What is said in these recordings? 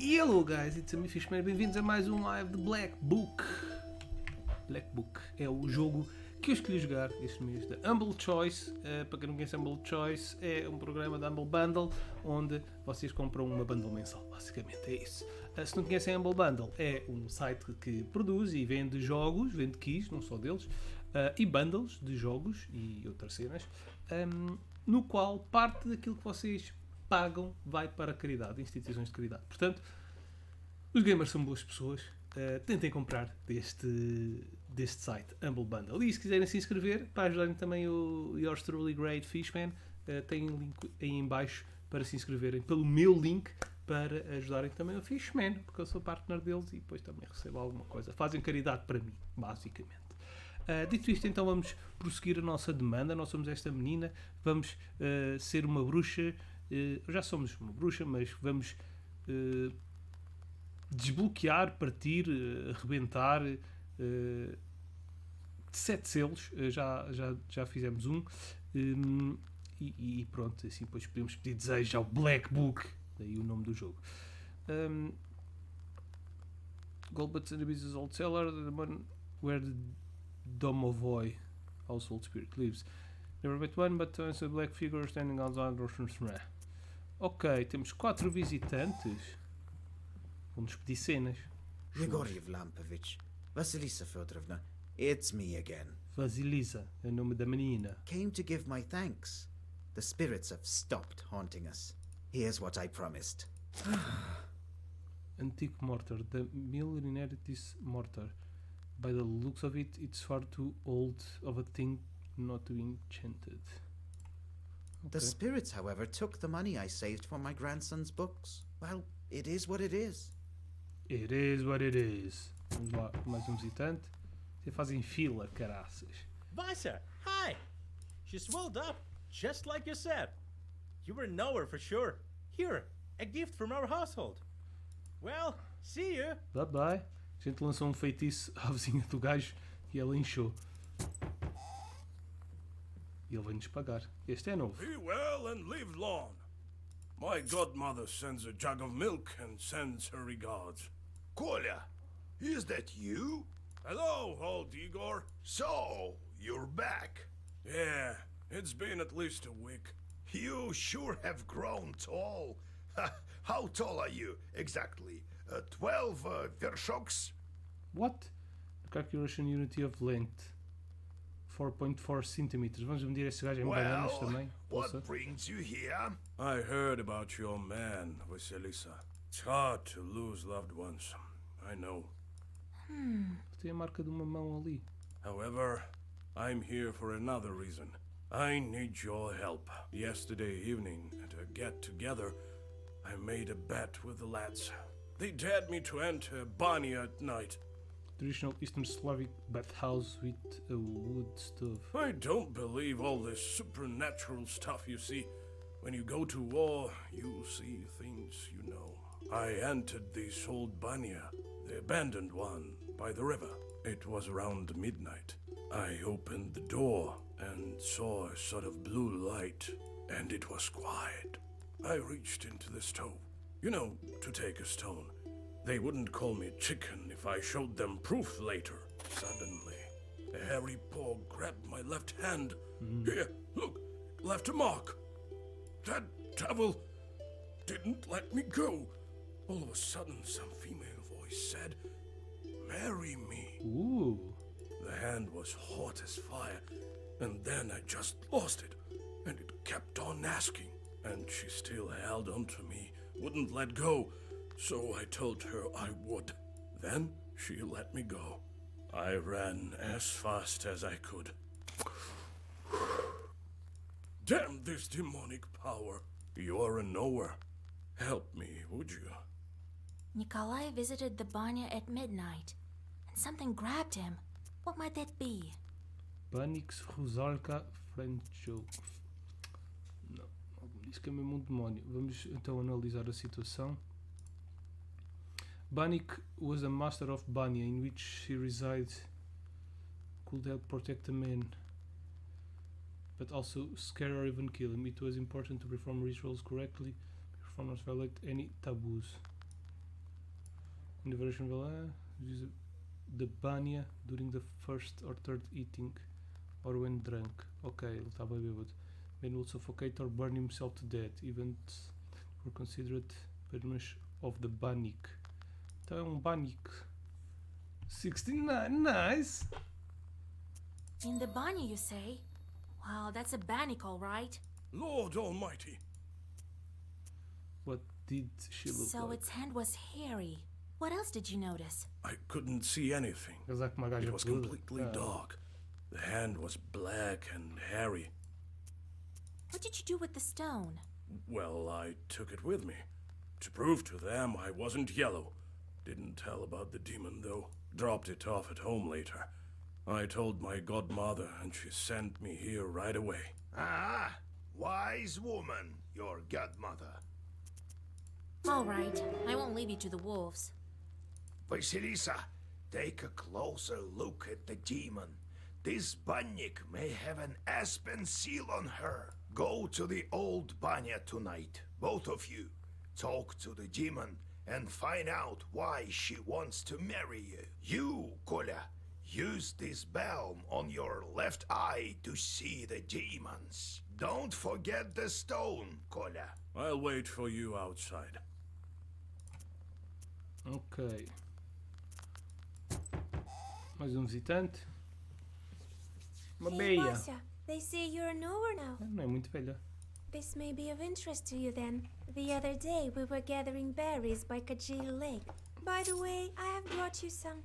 Hello guys, it's me Fishman, bem-vindos a mais um live de Black Book. Black Book é o jogo que eu escolhi jogar este mês da Humble Choice. Para quem não conhece, Humble Choice é um programa da Humble Bundle onde vocês compram uma bundle mensal, basicamente é isso. Se não conhecem a Humble Bundle, é um site que produz e vende jogos, vende keys, não só deles, e bundles de jogos e outras cenas, no qual parte daquilo que vocês pagam vai para a caridade, instituições de caridade. Portanto, os gamers são boas pessoas, tentem comprar deste site, Humble Bundle. E se quiserem se inscrever, para ajudarem também o Yours Truly Great Fishman, tem um link aí em baixo para se inscreverem pelo meu link, para ajudarem também o Fishman, porque eu sou partner deles e depois também recebo alguma coisa. Fazem caridade para mim, basicamente. Dito isto, então vamos prosseguir a nossa demanda. Nós somos esta menina, vamos ser uma bruxa. Já somos uma bruxa, mas vamos desbloquear, partir, arrebentar 7 selos. Já fizemos um. E pronto, assim depois podemos pedir desejos ao Black Book, daí o nome do jogo. Golbats and the Business Old Cellar, the one where the Domovoy household spirit lives. Never met one, but it's a black figure standing outside the restaurant. Ok, temos 4 visitantes. Vamos pedir cenas. Grigoriev Lampovich, Vasilisa Fyodorovna, it's me again. Vasilisa é o nome da menina. Came to give my thanks. The spirits have stopped haunting us. Here's what I promised. Antique mortar, the Miller Inheritis mortar. By the looks of it, it's far too old of a thing not to be enchanted. Okay. The spirits, however, took the money I saved for my grandson's books. Well, it is what it is. It is what it is. Vamos lá, mais um visitante. Vocês fazem fila, caraças. Visa, hi! She swelled up, just like you said. You were nowhere for sure. Here, a gift from our household. Well, see you. Bye bye. A gente lançou um feitiço à vizinha do gajo e ela inchou. E ele vai-nos pagar. Este é novo. Be well and live long. My godmother sends a jug of milk and sends her regards. Kolya, is that you? Hello, old Igor. So, you're back. Yeah, it's been at least a week. You sure have grown tall. How tall are you, exactly? 12 vershoks? What? Calculation unity of length. 4.4 centimeters. Vamos medir esse gajo em bananas também. What Poxa. brings you here? I heard about your man, Vasilisa. It's hard to lose loved ones. I know. Tem a marca de uma mão ali. However, I'm here for another reason. I need your help. Yesterday evening, at a get-together, I made a bet with the lads. They dared me to enter Banya at night. Traditional Eastern Slavic bathhouse with a wood stove. I don't believe all this supernatural stuff you see. When you go to war, you see things you know. I entered this old banya, the abandoned one, by the river. It was around midnight. I opened the door and saw a sort of blue light, and it was quiet. I reached into the stove, you know, to take a stone. They wouldn't call me chicken if I showed them proof later. Suddenly, a hairy paw grabbed my left hand. Here, look, it left a mark. That devil didn't let me go. All of a sudden, some female voice said, "Marry me." Ooh. The hand was hot as fire, and then I just lost it, and it kept on asking, and she still held on to me, wouldn't let go. So I told her I would. Then she let me go. I ran as fast as I could. Damn this demonic power. You're a knower. Help me, would you? Nikolai visited the banya at midnight, and something grabbed him. What might that be? Panix Rosalka Francho. Não, algum diz que é mesmo um demónio. Vamos então analisar a situação. Banik was a master of Banya, in which he resides. Could help protect the man, but also scare or even kill him. It was important to perform rituals correctly. Performers violate any taboos. In the version use the banya during the first or third eating or when drunk. Ok, ele estava bêbado. Man will suffocate or burn himself to death. Events were considered punishment of the Banik. Então é um Banik. 69, nice! In the banya, you say? Wow, that's a bannock, all right. Lord Almighty! What did she look So like? its hand was hairy. What else did you notice? I couldn't see anything. Casaco com uma gaja It was peluda. completely Ah, dark. The hand was black and hairy. What did you do with the stone? Well, I took it with me. To prove to them I wasn't yellow. Didn't tell about the demon, though. Dropped it off at home later. I told my godmother, and she sent me here right away. Ah, wise woman, your godmother. All right, I won't leave you to the wolves. Vasilisa, take a closer look at the demon. This Banyik may have an aspen seal on her. Go to the old Banya tonight, both of you. Talk to the demon and find out why she wants to marry you. You, Kolya, use this balm on your left eye to see the demons. Don't forget the stone, Kolya. I'll wait for you outside. Ok. Mais um visitante. Uma Hey, beia. Masha, they say you're a knower now. Não é muito velha. This may be of interest to you then. The other day we were gathering berries by Kajil Lake. By the way, I have brought you some.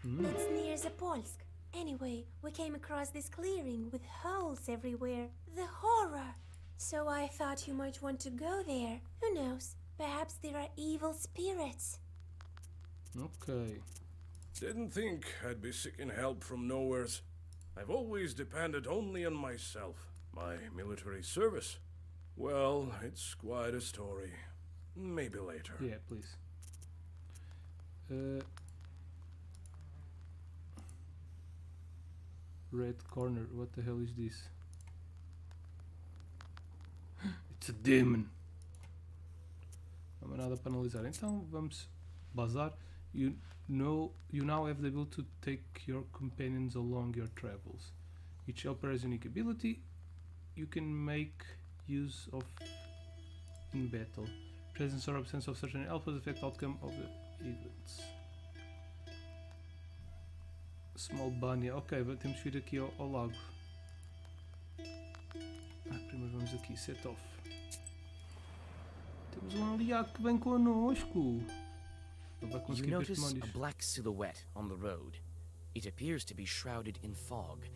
It's near Zapolsk. Anyway, we came across this clearing with holes everywhere. The horror! So I thought you might want to go there. Who knows? Perhaps there are evil spirits. Ok. Didn't think I'd be seeking help from nowheres. I've always depended only on myself. My military service. Well, it's quite a story. Maybe later. Yeah, please. Red corner. What the hell is this? It's a demon. Não há nada para analisar. Então vamos bazar. You now have the ability to take your companions along your travels. Each helper has a unique ability you can make use of in battle. Presence or absence of certain helpers affect outcome of the events. Small Banya. Ok, temos que vir aqui ao lago. Primeiro vamos aqui, set off. Temos um aliado que vem connosco. Ele vai You conseguir ver os notice a demónios. black silhouette on the road. It appears to be shrouded in fog,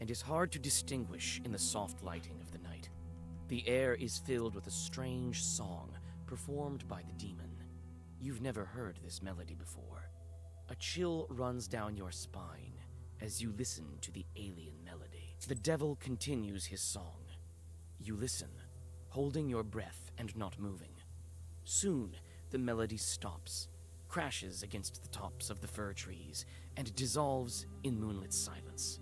and is hard to distinguish in the soft lighting of the night. The air is filled with a strange song performed by the demon. You've never heard this melody before. A chill runs down your spine as you listen to the alien melody. The devil continues his song. You listen, holding your breath and not moving. Soon, the melody stops, crashes against the tops of the fir trees, and dissolves in moonlit silence.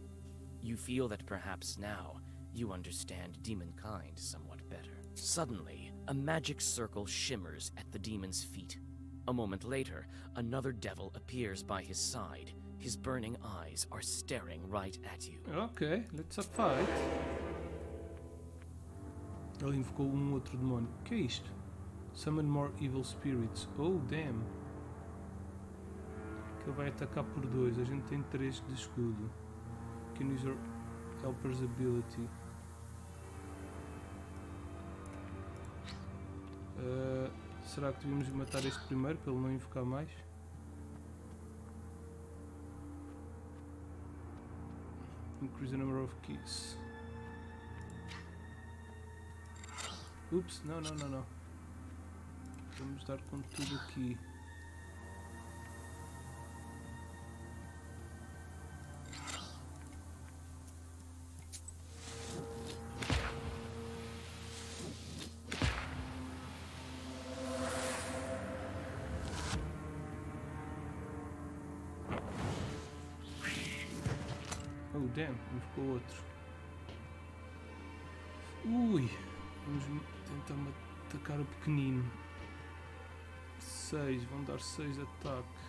You feel that perhaps now you understand demonkind somewhat better. Suddenly, a magic circle shimmers at the demon's feet. A moment later, another devil appears by his side. His burning eyes are staring right at you. Ok, let's fight. Ele invocou outro demónio. O que é isto? Summon more evil spirits. Oh, damn. Que ele vai atacar por 2. A gente tem 3 de escudo. Can use your helper's ability. Será que devíamos matar este primeiro para ele não invocar mais? Increase the number of keys. Ups, não. Vamos dar com tudo aqui. Oh damn, invocou outro. Ui, vamos tentar atacar o pequenino. 6, vão dar 6 de ataque.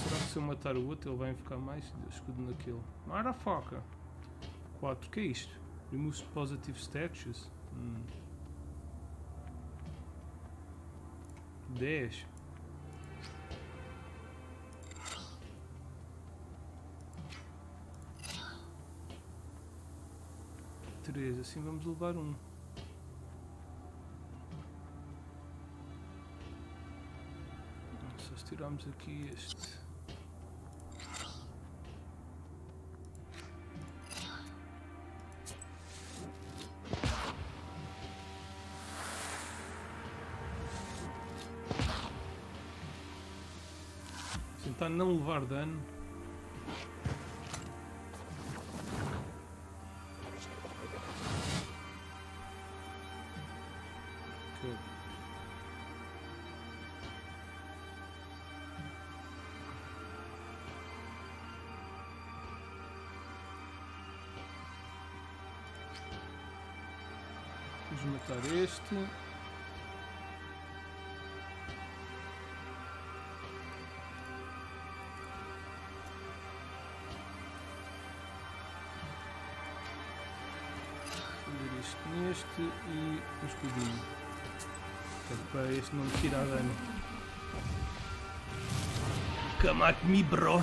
Será que se eu matar o outro ele vai ficar mais escudo naquele? Motherfucker! 4, que é isto? Removes positive statues? 10. Assim vamos levar um. Só tiramos aqui este. Tentar não levar dano. Ok. Vamos matar este. Fazer isto neste e um escudinho. Que é para este não me tirar dano. Come at me, bro!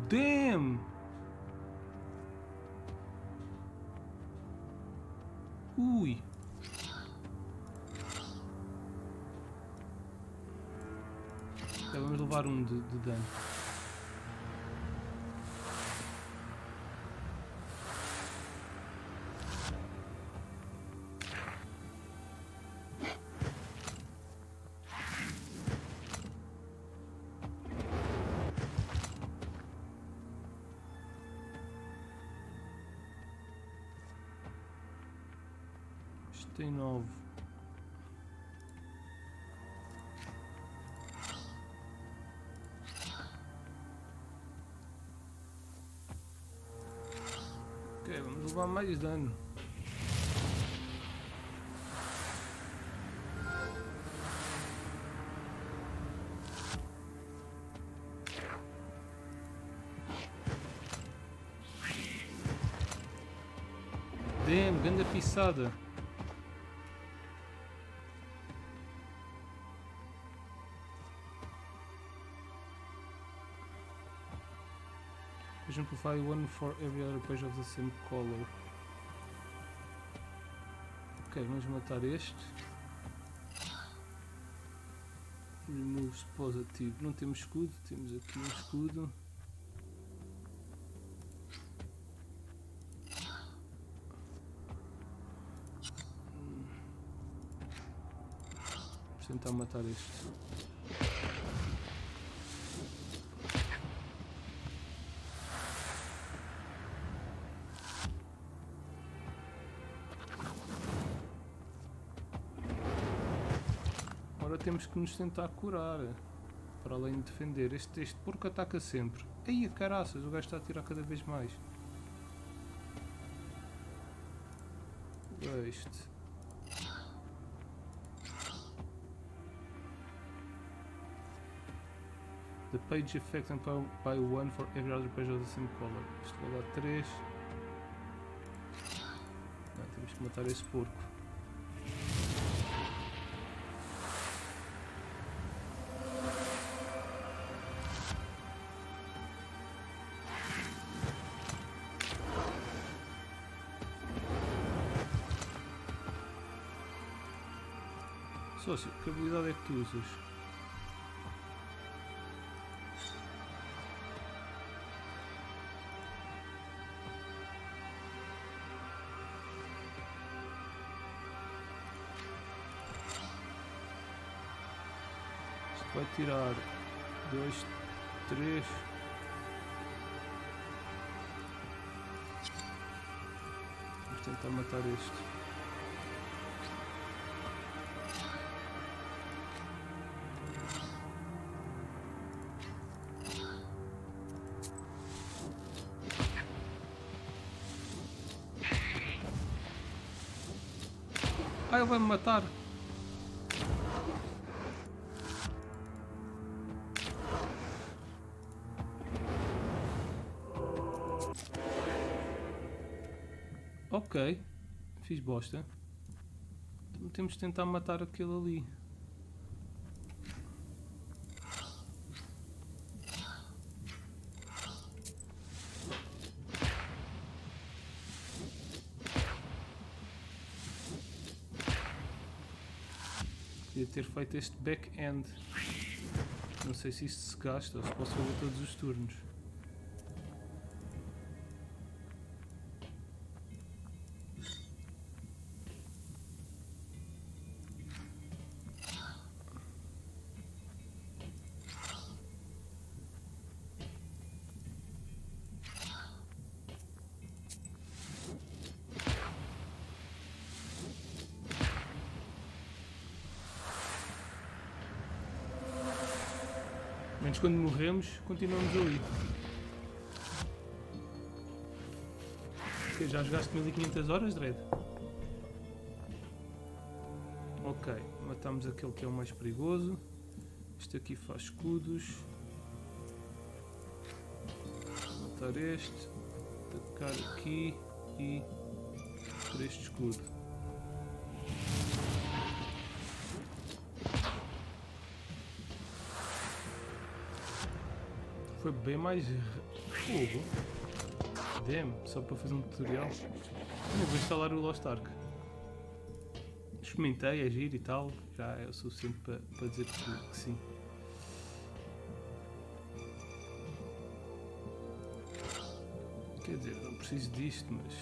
Damn! Ui! Então vamos levar um de dano. Tem 9. Ok, vamos levar mais dano. Damn, grande pisada. Amplify one for every other page of the same color. Ok, vamos matar este. Removes positive. Não temos escudo, temos aqui um escudo. Vamos tentar matar este. Temos que nos tentar curar, para além de defender. Este porco ataca sempre. Ai, caraças, o gajo está a tirar cada vez mais. Este. The page effect and by one for every other page of the same color. Isto vai dar 3. Não, temos que matar esse porco. Sócio, que habilidade é que tu usas? Vai tirar 2, 3. Vamos tentar matar este. Ah, ele vai me matar. Ok, fiz bosta. Então temos de tentar matar aquele ali. Podia ter feito este back-end. Não sei se isto se gasta ou se posso fazer todos os turnos. Menos quando morremos, continuamos ali. Ok, já jogaste 1500 horas, Dredd? Ok, matamos aquele que é o mais perigoso. Este aqui faz escudos. Matar este. Atacar aqui e por este escudo. Foi bem mais fogo. Damn, só para fazer um tutorial. Eu vou instalar o Lost Ark. Experimentei, é giro e tal. Já é o suficiente para dizer que sim. Quer dizer, não preciso disto, mas...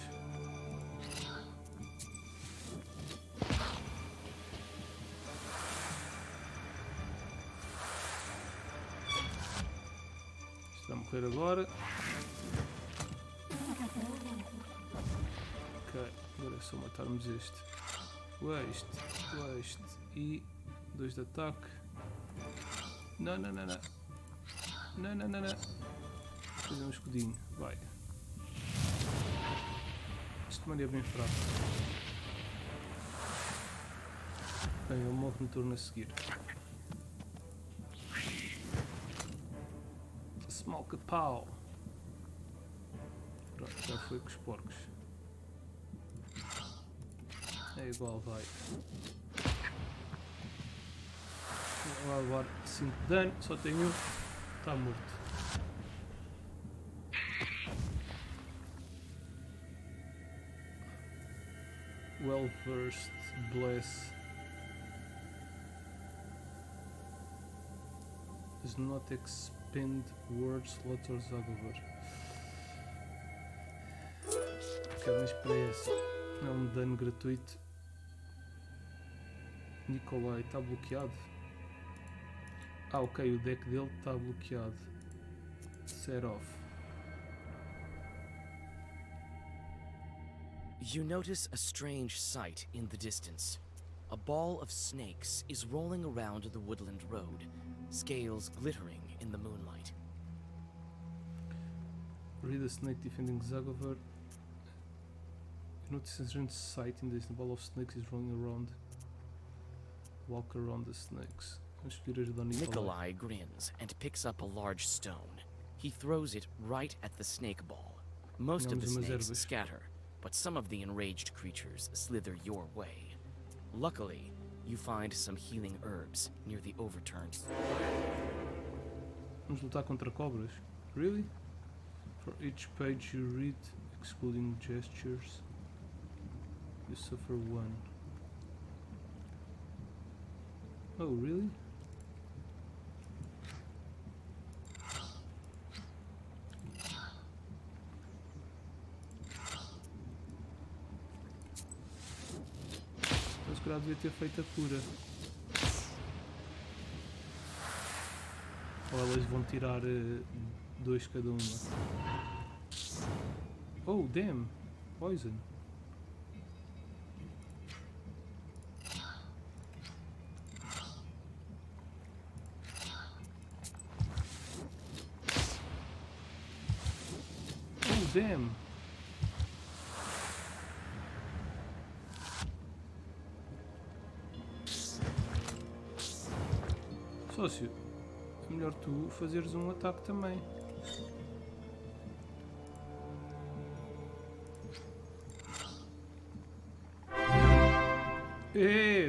Vai morrer agora. Ok, agora é só matarmos este. Este e 2 de ataque. Não. Não. Fazer um escudinho, vai. Este mano é bem fraco. Bem, ele morre no turno a seguir. Smoke pau. Pronto, já foi com os porcos. É igual, vai. Vai levar 5 de dano, só tem um. Está morto. Well versed, bless. Does not expend words, letters, over. Ok, mas para essa é um dano gratuito. Nikolai está bloqueado. Ah, ok, o deck dele está bloqueado. Set off. You notice a strange sight in the distance. A ball of snakes is rolling around the woodland road, scales glittering in the moonlight. Read a snake defending Zagover. You notice a strange sight in this. The ball of snakes is rolling around. Walk around the snakes. Nikolai grins and picks up a large stone. He throws it right at the snake ball. Most of the snakes scatter, but some of the enraged creatures slither your way. Luckily, you find some healing herbs near the overturned. Vamos lutar contra cobras? Really? For each page you read, excluding gestures, you suffer 1. Oh, really? Então se calhar devia ter feito a cura. Ou elas vão tirar 2 cada uma. Oh, damn! Poison. Oh, damn! Sócio, é melhor tu fazeres um ataque também.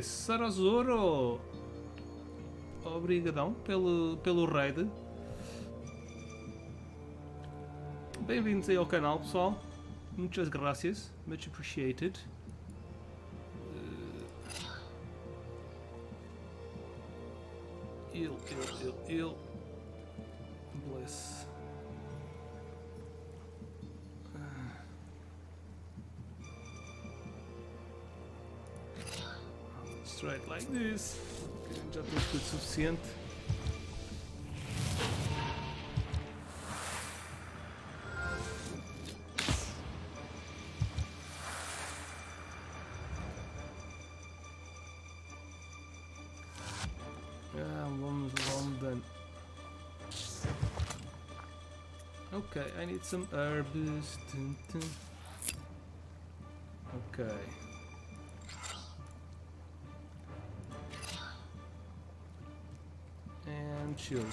Sarazoro! Obrigadão pelo raid. Bem-vindos aí ao canal, pessoal. Muitas gracias. Much appreciated. Il. Bless. Let's try it like this. Já tem escudo suficiente. Vamos done. Okay, I need some herbs. Okay. And shield.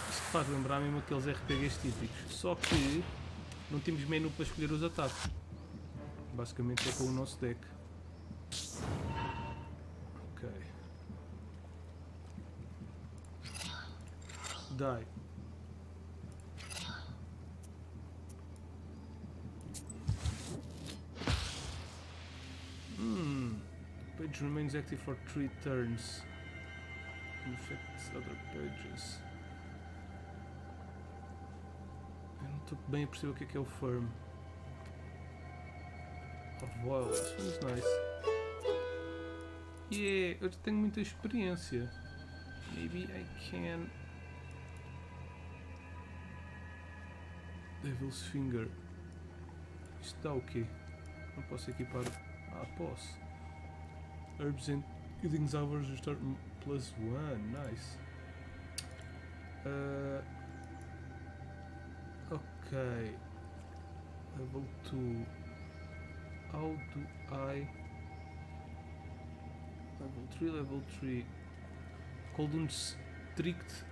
Isto faz lembrar mesmo aqueles RPGs típicos. Só que não temos menu para escolher os ataques. Basicamente é com o nosso deck. Ok. Die. Page remains active for 3 turns. Infects other pages. Eu não estou bem a perceber o que é o firm. Of oil, this one's nice. Yeah, eu tenho muita experiência. Maybe I can... Devil's Finger. Isto dá o quê? Não posso equipar... Ah, posso. Herbs and healing hours restore +1. Nice. Ok. Level 2. How do I... Level 3. Golden Strict.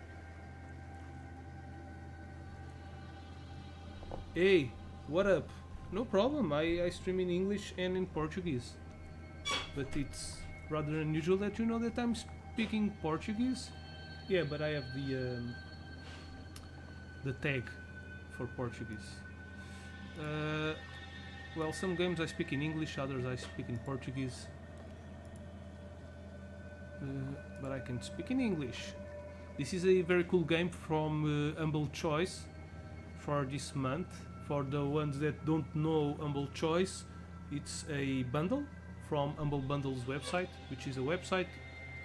Hey, what up? No problem, I stream in English and in Portuguese. But it's rather unusual that you know that I'm speaking Portuguese. Yeah, but I have the tag for Portuguese. Well, some games I speak in English, others I speak in Portuguese. But I can speak in English. This is a very cool game from Humble Choice for this month. For the ones that don't know Humble Choice, it's a bundle from Humble Bundle's website, which is a website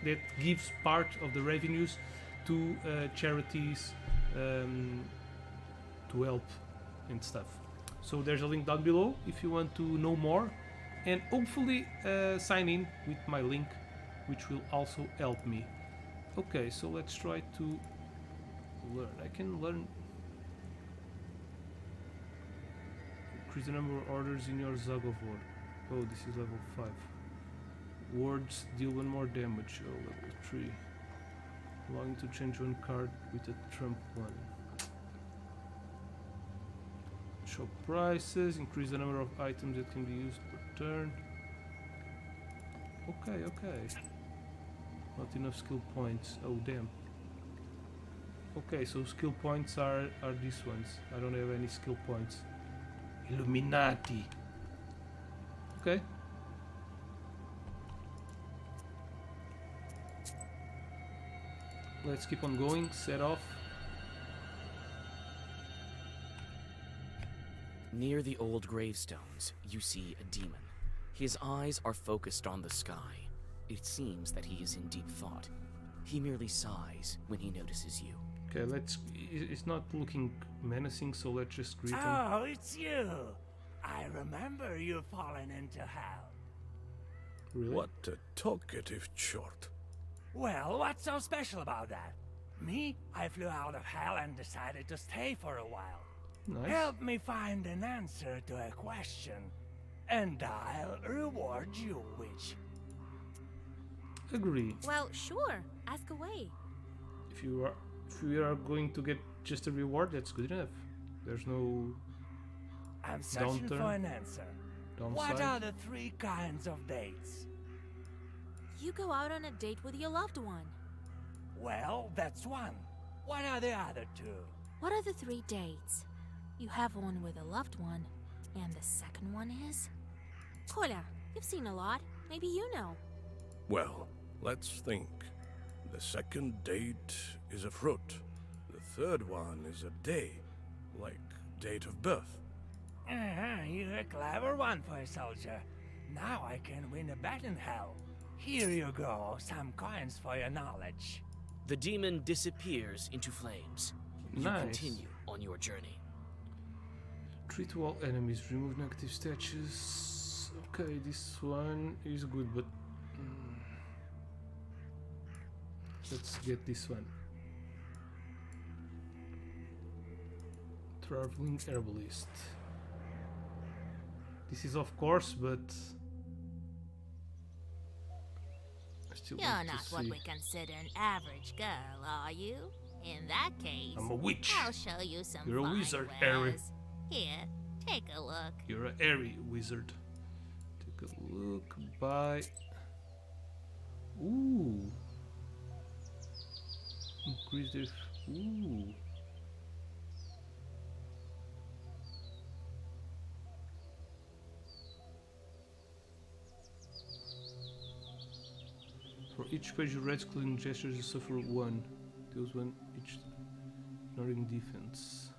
that gives part of the revenues to charities to help and stuff. So there's a link down below if you want to know more, and hopefully sign in with my link, which will also help me. Okay, so let's try to learn. I can learn. Increase the number of orders in your Zag of War. Oh, this is level 5. Words deal 1 more damage. Oh, level 3. Allowing to change 1 card with a trump 1. Shop prices. Increase the number of items that can be used per turn. Okay, okay. Not enough skill points. Oh, damn. Okay, so skill points are these ones. I don't have any skill points. Illuminati. Okay. Let's keep on going. Set off. Near the old gravestones, you see a demon. His eyes are focused on the sky. It seems that he is in deep thought. He merely sighs when he notices you. Okay, let's. It's not looking menacing, so let's just greet him. Oh, it's you. I remember you falling into hell. Really? What a talkative chort. Well, what's so special about that? Me, I flew out of hell and decided to stay for a while. Nice. Help me find an answer to a question, and I'll reward you, witch. Agree. Well, sure. Ask away. If we are going to get just a reward, that's good enough. There's no I'm searching for Downturn. an answer. downside. What are the 3 kinds of dates? You go out on a date with your loved one. Well, that's one. What are the other 2? What are the 3 dates? You have one with a loved one, and the second one is? Kola, you've seen a lot. Maybe you know. Well, let's think. The second date is a fruit. The third one is a day, like date of birth. You're a clever one for a soldier. Now I can win a bet in hell. Here you go, some coins for your knowledge. The demon disappears into flames. You Nice. continue on your journey. Treat all enemies, remove negative statues. Okay, this one is good, but let's get this one. Traveling herbalist. This is of course, but I still You're want to not what see. we consider an average girl, are you? In that case, I'm a witch. I'll show you some You're a fine wizard, Harry. wares. Here, take a look. You're a airy wizard. Take a look. Buy. Ooh. Increase the. Ooh. For each page you read, excluding gestures, you suffer 1. Deals 1 each. Ignoring defense.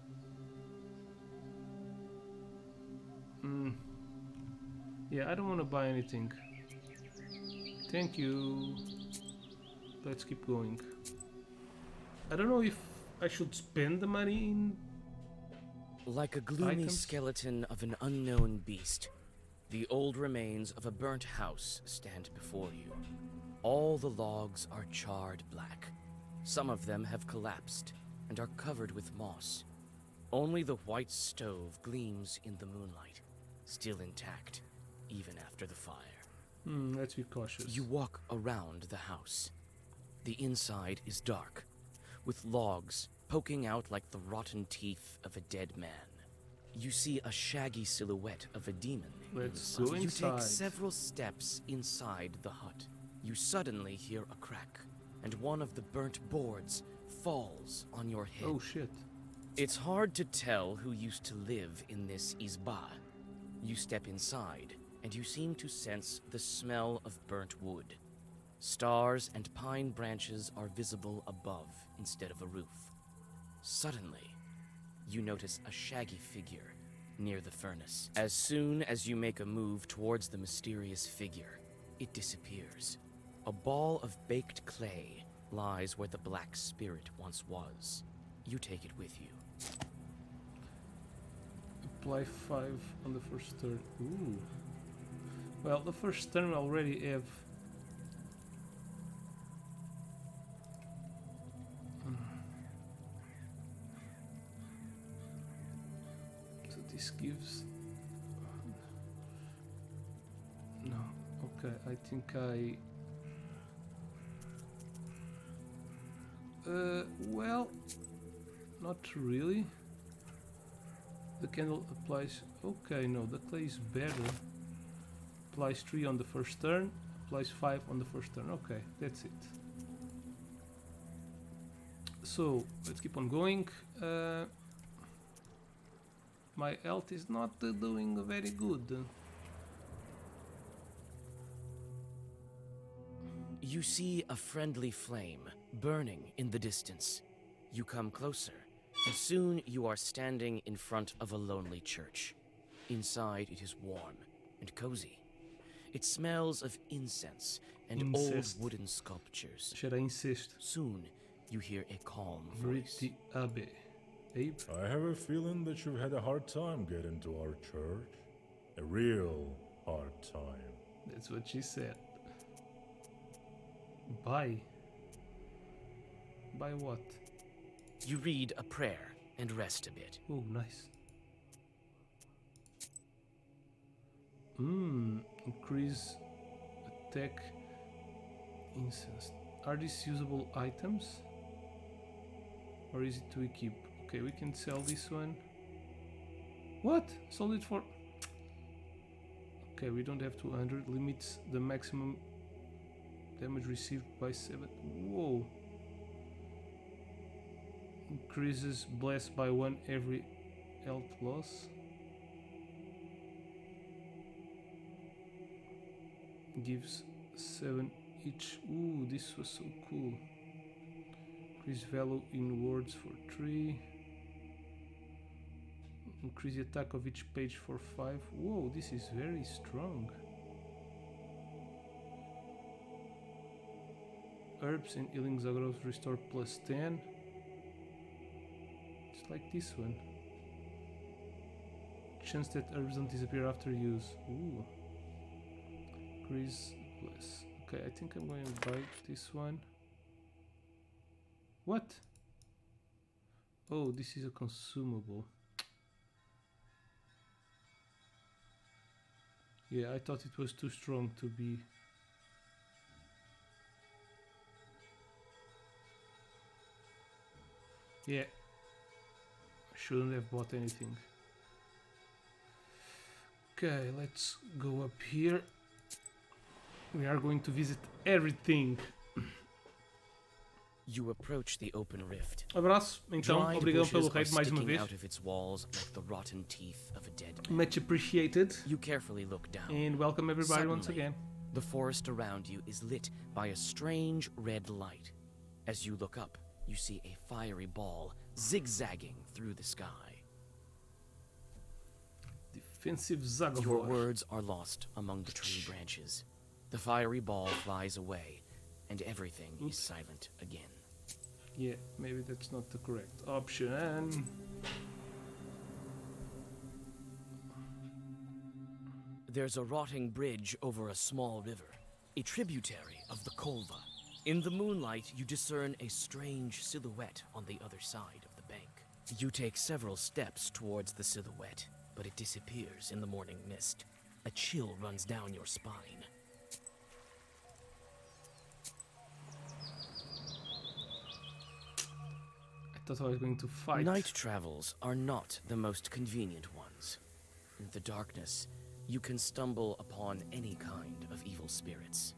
Yeah, I don't want to buy anything. Thank you. Let's keep going. I don't know if I should spend the money in. Like a gloomy Items? skeleton of an unknown beast, the old remains of a burnt house stand before you. All the logs are charred black. Some of them have collapsed and are covered with moss. Only the white stove gleams in the moonlight, still intact, even after the fire. Let's be cautious. You walk around the house. The inside is dark, with logs poking out like the rotten teeth of a dead man. You see a shaggy silhouette of a demon. Let's inside. go You inside. take several steps inside the hut. You suddenly hear a crack, and one of the burnt boards falls on your head. Oh shit. It's hard to tell who used to live in this izba. You step inside, and you seem to sense the smell of burnt wood. Stars and pine branches are visible above instead of a roof. Suddenly, you notice a shaggy figure near the furnace. As soon as you make a move towards the mysterious figure, it disappears. A ball of baked clay lies where the black spirit once was. You take it with you. Apply 5 on the first turn. Ooh. Well, the first turn I already have. So this gives. No. Okay, I think I. Well, not really. The candle applies. Okay, no, the clay is better. Applies 3 on the first turn, applies 5 on the first turn. Okay, that's it. So let's keep on going. My health is not doing very good. You see a friendly flame burning in the distance. You come closer, and soon you are standing in front of a lonely church. Inside it is warm and cozy. It smells of incense and Incest. old wooden sculptures. Cheira a incesto. Soon, you hear a calm voice. Veriti Abe. Abe? I have a feeling that you've had a hard time getting to our church. A real hard time. That's what she said. Bye. By what? You read a prayer and rest a bit. Oh, nice. Increase attack incense. Are these usable items? Or is it to equip? Okay, we can sell this one. What? Sold it for... Okay, we don't have 200. Limits the maximum damage received by 7. Whoa. Increases blessed by 1 every health loss. Gives 7 each. Ooh, this was so cool. Increase value in words for 3. Increase the attack of each page for 5. Whoa, this is very strong. Herbs and healing Zagros restore plus 10. It's like this one. Chance that herbs don't disappear after use. Ooh. Increase plus. Okay, I think I'm going to buy this one. What? Oh, this is a consumable. Yeah, I thought it was too strong to be. Yeah. I shouldn't have bought anything. Okay, let's go up here. We are going to visit everything. You approach the open rift. Abraço, então, Dried obrigado pelo bushes raid mais are uma sticking vez. out of its walls like the rotten teeth of a dead man. Much appreciated. You carefully look down. And welcome everybody once Suddenly, again. The forest around you is lit by a strange red light. As you look up, you see a fiery ball zigzagging through the sky. Defensive Your Zagor. words are lost among the tree branches. The fiery ball flies away, and everything is silent again. Yeah, maybe that's not the correct option. There's a rotting bridge over a small river, a tributary of the Kolva. In the moonlight, you discern a strange silhouette on the other side of the bank. You take several steps towards the silhouette, but it disappears in the morning mist. A chill runs down your spine. I thought I was going to fight. Night travels are not the most convenient ones. In the darkness, you can stumble upon any kind of evil spirits.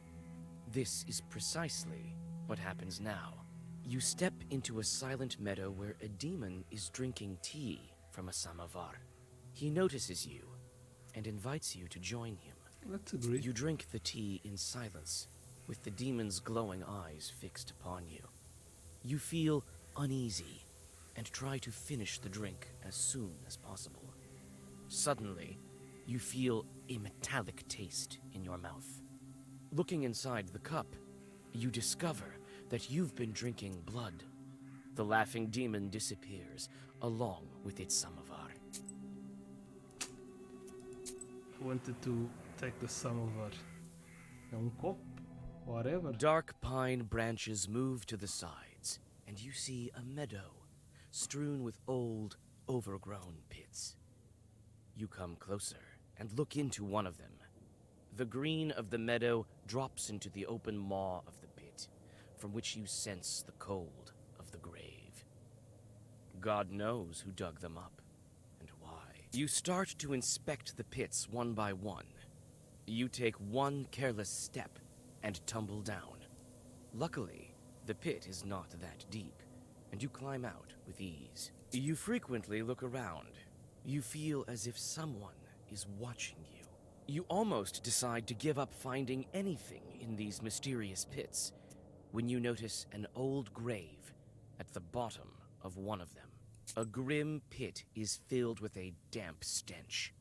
This is precisely what happens now. You step into a silent meadow where a demon is drinking tea from a samovar. He notices you and invites you to join him. Let's agree. You drink the tea in silence, with the demon's glowing eyes fixed upon you. You feel uneasy and try to finish the drink as soon as possible. Suddenly, you feel a metallic taste in your mouth. Looking inside the cup, you discover that you've been drinking blood. The laughing demon disappears, along with its samovar. I wanted to take the samovar. É copo? Whatever. Dark pine branches move to the sides, and you see a meadow strewn with old, overgrown pits. You come closer and look into one of them. The green of the meadow drops into the open maw of the pit, from which you sense the cold of the grave. God knows who dug them up, and why. You start to inspect the pits one by one. You take one careless step and tumble down. Luckily, the pit is not that deep, and you climb out with ease. You frequently look around. You feel as if someone is watching you. You almost decide to give up finding anything in these mysterious pits when you notice an old grave at the bottom of one of them. A grim pit is filled with a damp stench.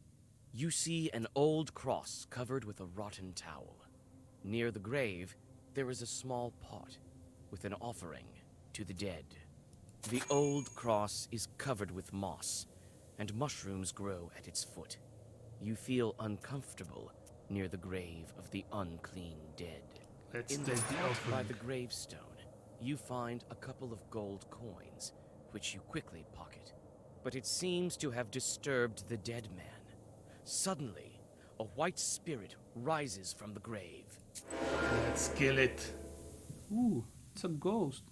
You see an old cross covered with a rotten towel. Near the grave, there is a small pot with an offering to the dead. The old cross is covered with moss, and mushrooms grow at its foot. You feel uncomfortable near the grave of the unclean dead. Let's In take the the vault by offering. the gravestone, you find a couple of gold coins, which you quickly pocket. But it seems to have disturbed the dead man. Suddenly, a white spirit rises from the grave. Let's kill it. Ooh, it's a ghost.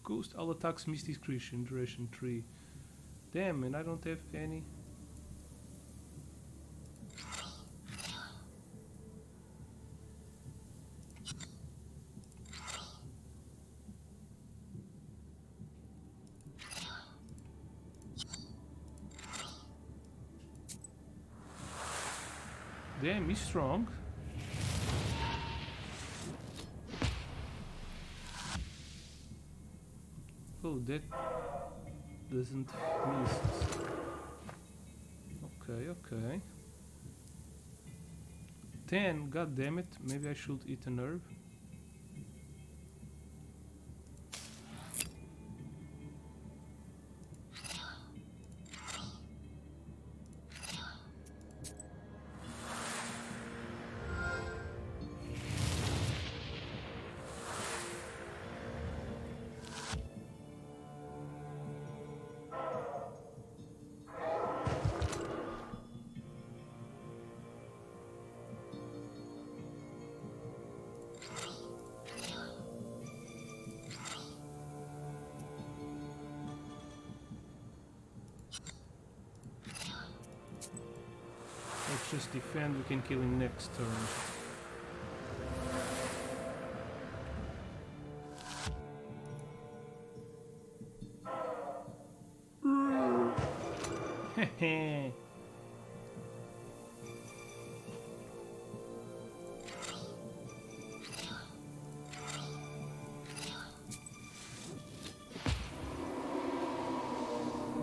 Ghost. All attacks miss discretion. Duration 3. Damn, and I don't have any. Damn, he's strong. Oh, that doesn't miss. Okay, okay. 10, god damn it. Maybe I should eat an herb. Let's just defend, we can kill him next turn. Hehe.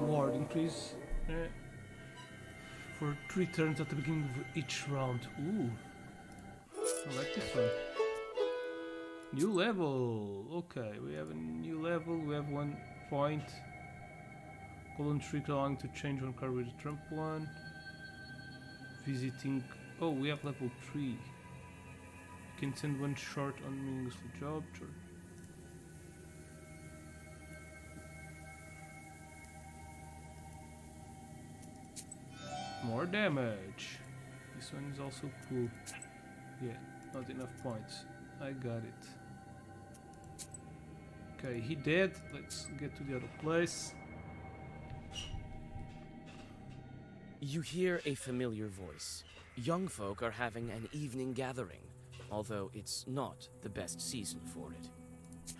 Ward increase. For 3 turns at the beginning of each round. Ooh. I like this one. New level. Okay, we have a new level. We have 1 point. Golden streak allowing to change one card with a trampoline. Visiting. Oh, we have level 3. You can send 1 short on meaningful job. Sure. More damage. This one is also cool. Yeah, not enough points. I got it. Okay, he dead. Let's get to the other place. You hear a familiar voice. Young folk are having an evening gathering, although it's not the best season for it.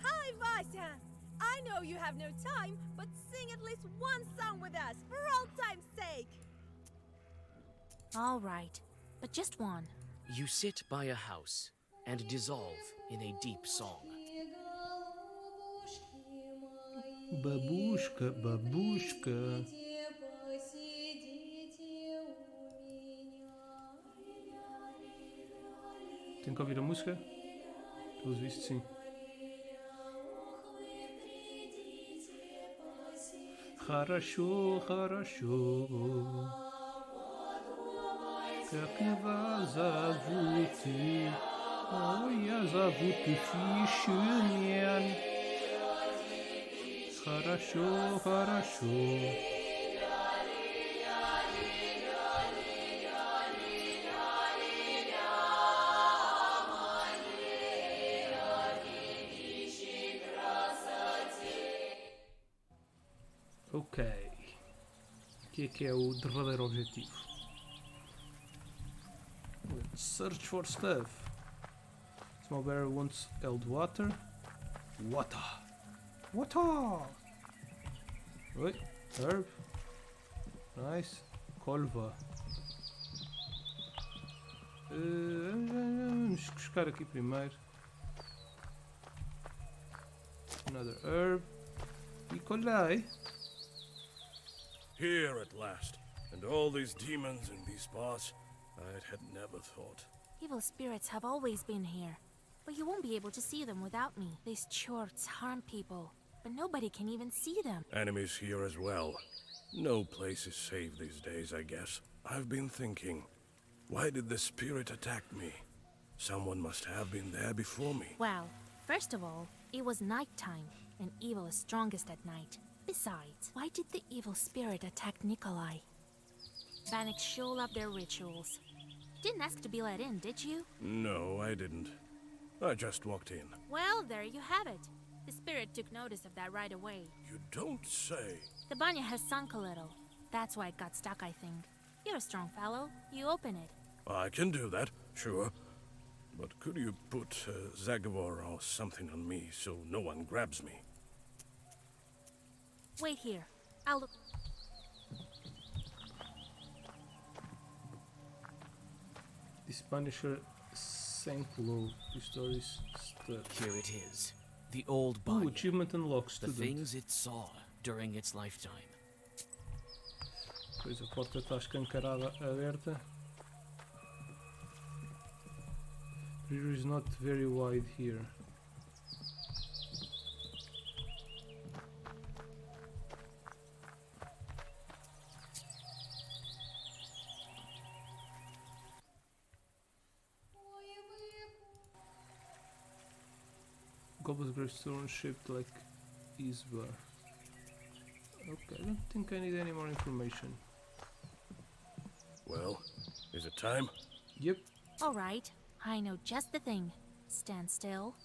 Hi, Vasya! I know you have no time, but sing at least one song with us, for old time's sake! All right, but just one. You sit by a house and dissolve in a deep song. Babushka, babushka. Tem que ouvir a música? Pelos vistos, sim. Хорошо, хорошо. Как вас зовут? Ой, я зовут Фишермен. Хорошо, хорошо. Ok. Que é o derradeiro objetivo? Let's search for stuff. Small bear wants held water. Water. Water! Oi, herb. Nice. Colva. Vamos buscar aqui primeiro. Another herb. E colhei. Here at last. And all these demons in these parts, I had never thought. Evil spirits have always been here, but you won't be able to see them without me. These chorts harm people, but nobody can even see them. Enemies here as well. No place is safe these days, I guess. I've been thinking, why did the spirit attack me? Someone must have been there before me. Well, first of all, it was nighttime, and evil is strongest at night. Besides, why did the evil spirit attack Nikolai? Bannock sure love their rituals. Didn't ask to be let in, did you? No, I didn't. I just walked in. Well, there you have it. The spirit took notice of that right away. You don't say. The banya has sunk a little. That's why it got stuck, I think. You're a strong fellow. You open it. I can do that, sure. But could you put Zagavor or something on me so no one grabs me? Wait here. I'll look. This Punisher sank low. The story is stuck. Here it is. The old Ooh, body. achievement unlocked, The student. things it saw during its lifetime. Pois a porta está escancarada aberta. The river is not very wide here. Goblin's gravestone shaped like Isba. Okay, I don't think I need any more information. Well, is it time? Yep. All right. I know just the thing. Stand still.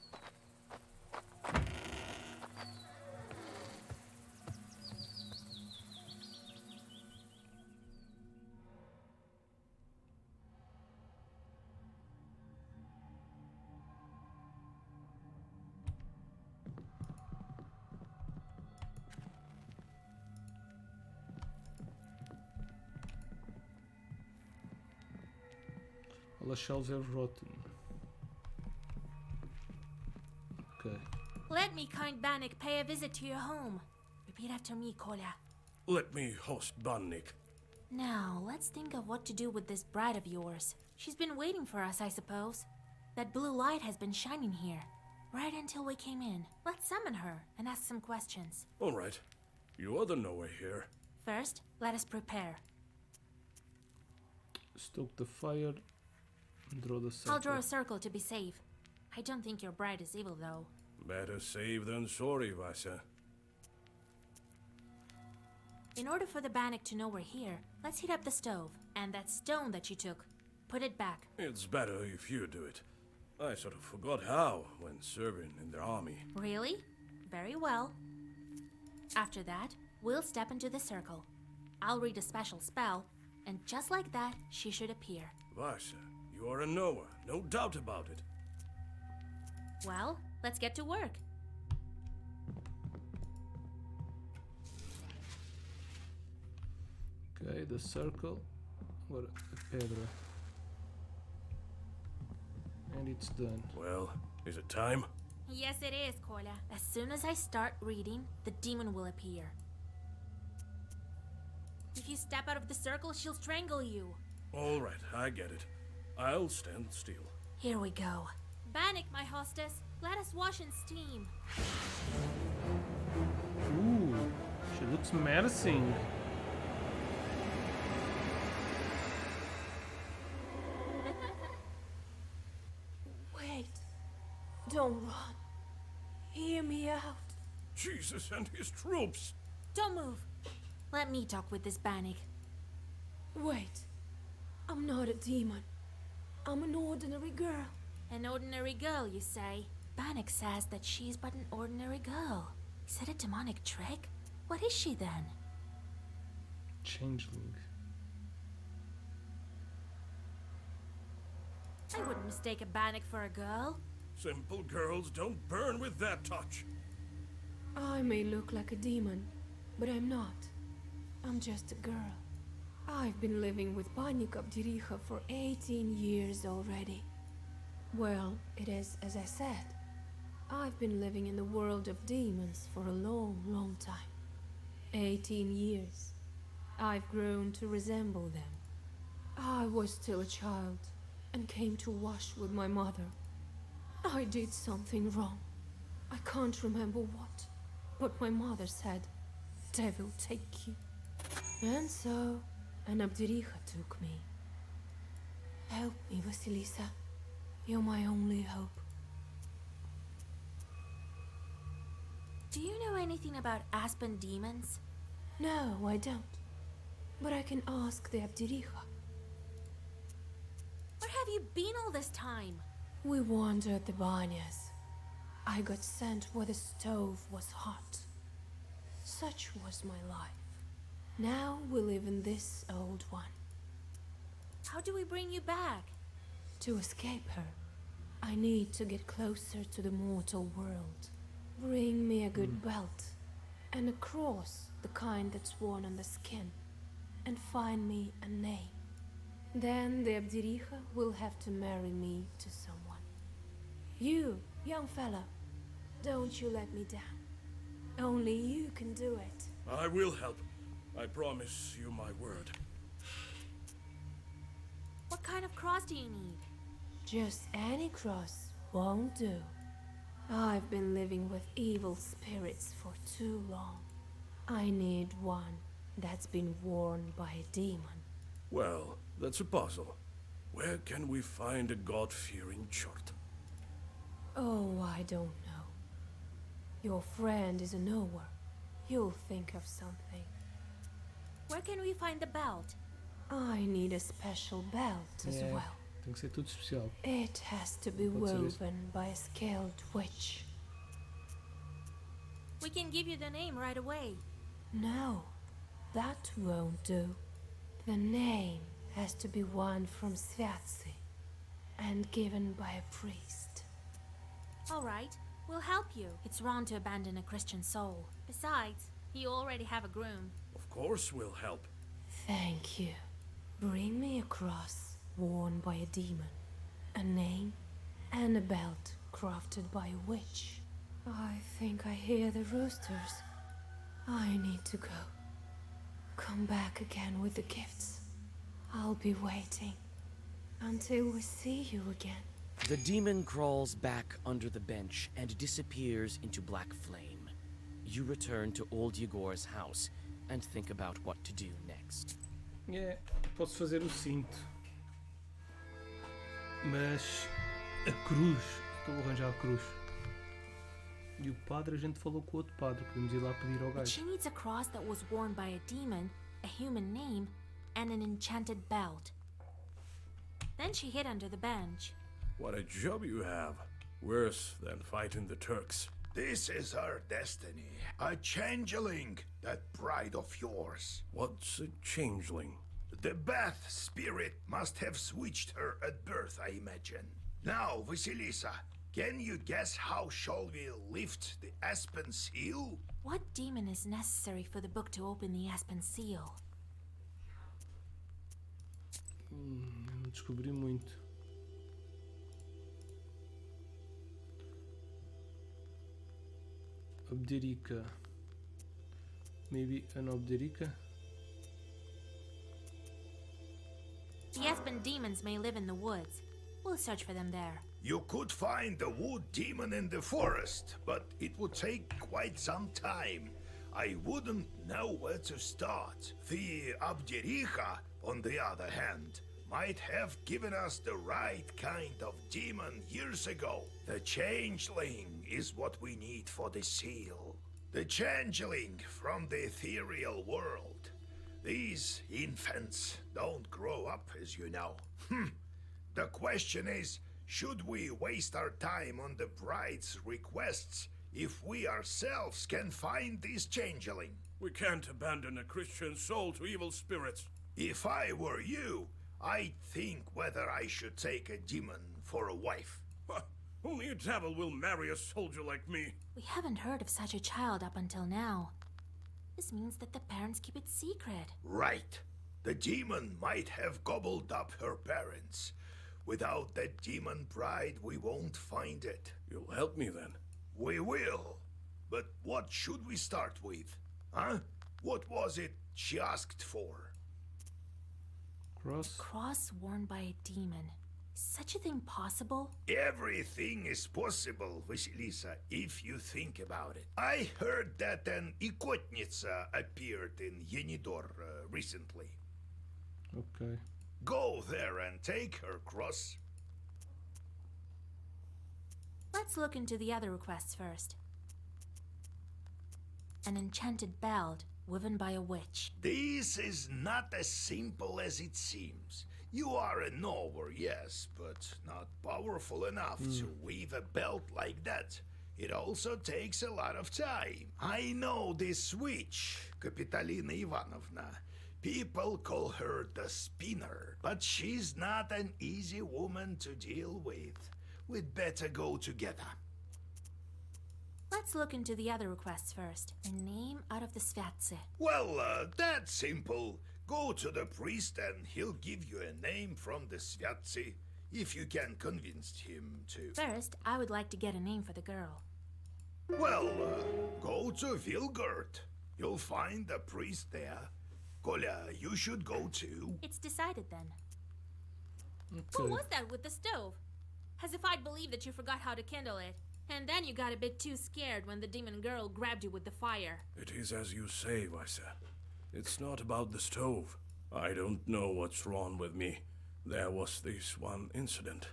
All the shelves are rotten. Okay. Let me, kind Bannock, pay a visit to your home. Repeat after me, Kolya. Let me host Bannik. Now, let's think of what to do with this bride of yours. She's been waiting for us, I suppose. That blue light has been shining here, right until we came in. Let's summon her and ask some questions. All right. You are the knower here. First, let us prepare. Stoke the fire. Draw the circle. I'll draw a circle to be safe. I don't think your bride is evil, though. Better safe than sorry, Vasa. In order for the Bannock to know we're here, let's heat up the stove. And that stone that you took, put it back. It's better if you do it. I sort of forgot how when serving in the army. Really? Very well. After that, we'll step into the circle. I'll read a special spell, and just like that, she should appear. Vasa, you are a knower, no doubt about it. Well, let's get to work. Okay, the circle. What a pedra. And it's done. Well, is it time? Yes, it is, Kolya. As soon as I start reading, the demon will appear. If you step out of the circle, she'll strangle you. All right, I get it. I'll stand still. Here we go. Bannock, my hostess, let us wash in steam. Ooh, she looks menacing. Wait. Don't run. Hear me out. Jesus and his troops! Don't move. Let me talk with this Bannock. Wait. I'm not a demon. I'm an ordinary girl. An ordinary girl, you say? Bannock says that she's but an ordinary girl. Is it a demonic trick? What is she then? Changeling. I wouldn't mistake a Bannock for a girl. Simple girls don't burn with that touch. I may look like a demon, but I'm not. I'm just a girl. I've been living with Bannik Abdiricha for 18 years already. Well, it is as I said. I've been living in the world of demons for a long, long time. 18 years. I've grown to resemble them. I was still a child and came to wash with my mother. I did something wrong. I can't remember what, but my mother said, "Devil take you." And so, an Abdericha took me. Help me, Vasilisa. You're my only hope. Do you know anything about aspen demons? No, I don't. But I can ask the Abdericha. Where have you been all this time? We wandered the banyas. I got sent where the stove was hot. Such was my life. Now we live in this old one. How do we bring you back? To escape her, I need to get closer to the mortal world. Bring me a good belt, and a cross, the kind that's worn on the skin, and find me a name. Then the Abdericha will have to marry me to someone. You, young fella, don't you let me down. Only you can do it. I will help. I promise you my word. What kind of cross do you need? Just any cross won't do. I've been living with evil spirits for too long. I need one that's been worn by a demon. Well, that's a puzzle. Where can we find a God-fearing chart? Oh, I don't know. Your friend is a knower. You'll think of something. Where can we find the belt? I need a special belt as well. Tem que ser tudo especial. It has to be Pode ser isso. woven by a skilled witch. We can give you the name right away. No, that won't do. The name has to be one from Sviatsi and given by a priest. All right, we'll help you. It's wrong to abandon a Christian soul. Besides, you already have a groom. Of course we'll help. Thank you. Bring me a cross worn by a demon, a name, and a belt crafted by a witch. I think I hear the roosters. I need to go. Come back again with the gifts. I'll be waiting until we see you again. The demon crawls back under the bench and disappears into black flame. You return to old Yegor's house and think about what to do next. Posso fazer o cinto. Mas a cruz. Estou a arranjar a cruz. E o padre, a gente falou com o outro padre. Podemos ir lá pedir ao But gajo. she needs a cross that was worn by a demon, a human name, and an enchanted belt. Then she hid under the bench. What a job you have. Worse than fighting the Turks. This is our destiny. A changeling, that bride of yours. What's a changeling? The Bath spirit must have switched her at birth, I imagine. Now, Vasilisa, can you guess how shall we lift the aspen seal? What demon is necessary for the book to open the aspen seal? Não descobri muito. Abderica. Maybe an Abderica? The aspen demons may live in the woods. We'll search for them there. You could find the wood demon in the forest, but it would take quite some time. I wouldn't know where to start. The Abdericha, on the other hand, might have given us the right kind of demon years ago. The changeling is what we need for the seal. The changeling from the ethereal world. These infants don't grow up, as you know. The question is, should we waste our time on the bride's requests if we ourselves can find this changeling? We can't abandon a Christian soul to evil spirits. If I were you, I'd think whether I should take a demon for a wife. Only a devil will marry a soldier like me. We haven't heard of such a child up until now. This means that the parents keep it secret. Right. The demon might have gobbled up her parents. Without that demon bride, we won't find it. You'll help me then? We will. But what should we start with? Huh? What was it she asked for. Cross. Cross worn by a demon. Is such a thing possible? Everything is possible, Vasilisa, if you think about it. I heard that an Ikotnitsa appeared in Yenidor recently. Ok. Go there and take her cross. Let's look into the other requests first. An enchanted belt woven by a witch. This is not as simple as it seems. You are a knower, yes, but not powerful enough to weave a belt like that. It also takes a lot of time. I know this witch, Kapitalina Ivanovna. People call her the spinner, but she's not an easy woman to deal with. We'd better go together. Let's look into the other requests first. A name out of the Svyatse. Well, that's simple. Go to the priest and he'll give you a name from the Svyatse, if you can convince him to. First, I would like to get a name for the girl. Well, go to Vilgurt. You'll find the priest there. Kolya, you should go too. It's decided then. Ok. What was that with the stove? As if I'd believe that you forgot how to kindle it. And then you got a bit too scared when the demon girl grabbed you with the fire. It is as you say, Vaisa. It's not about the stove. I don't know what's wrong with me. There was this one incident.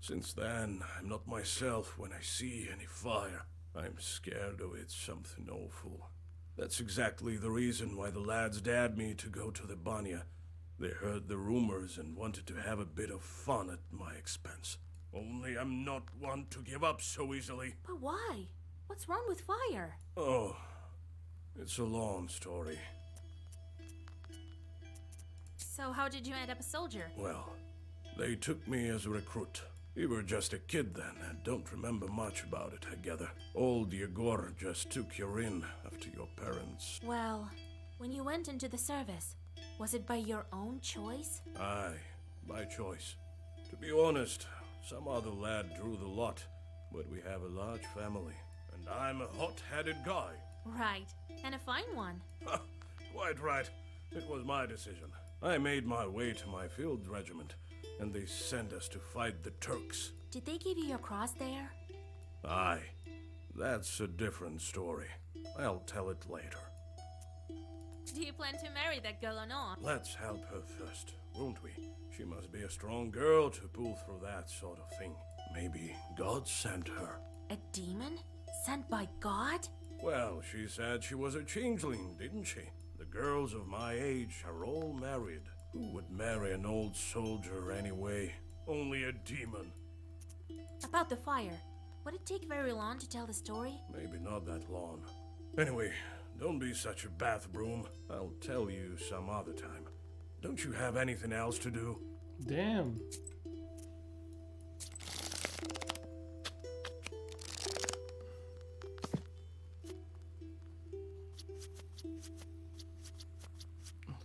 Since then, I'm not myself when I see any fire. I'm scared of it something awful. That's exactly the reason why the lads dared me to go to the Banya. They heard the rumors and wanted to have a bit of fun at my expense. Only I'm not one to give up so easily. But why? What's wrong with fire? Oh, it's a long story. So how did you end up a soldier? Well, they took me as a recruit. You were just a kid then and don't remember much about it, I gather. Old Yegor just took you in after your parents. Well, when you went into the service, was it by your own choice? Aye, by choice. To be honest, some other lad drew the lot, but we have a large family, and I'm a hot-headed guy. Right, and a fine one. Quite right. It was my decision. I made my way to my field regiment, and they sent us to fight the Turks. Did they give you your cross there? Aye, that's a different story. I'll tell it later. Do you plan to marry that girl or not? Let's help her first, won't we? She must be a strong girl to pull through that sort of thing. Maybe God sent her. A demon? Sent by God? Well, she said she was a changeling, didn't she? The girls of my age are all married. Who would marry an old soldier anyway? Only a demon. About the fire. Would it take very long to tell the story? Maybe not that long. Anyway, don't be such a bath broom. I'll tell you some other time. Don't you have anything else to do? Damn.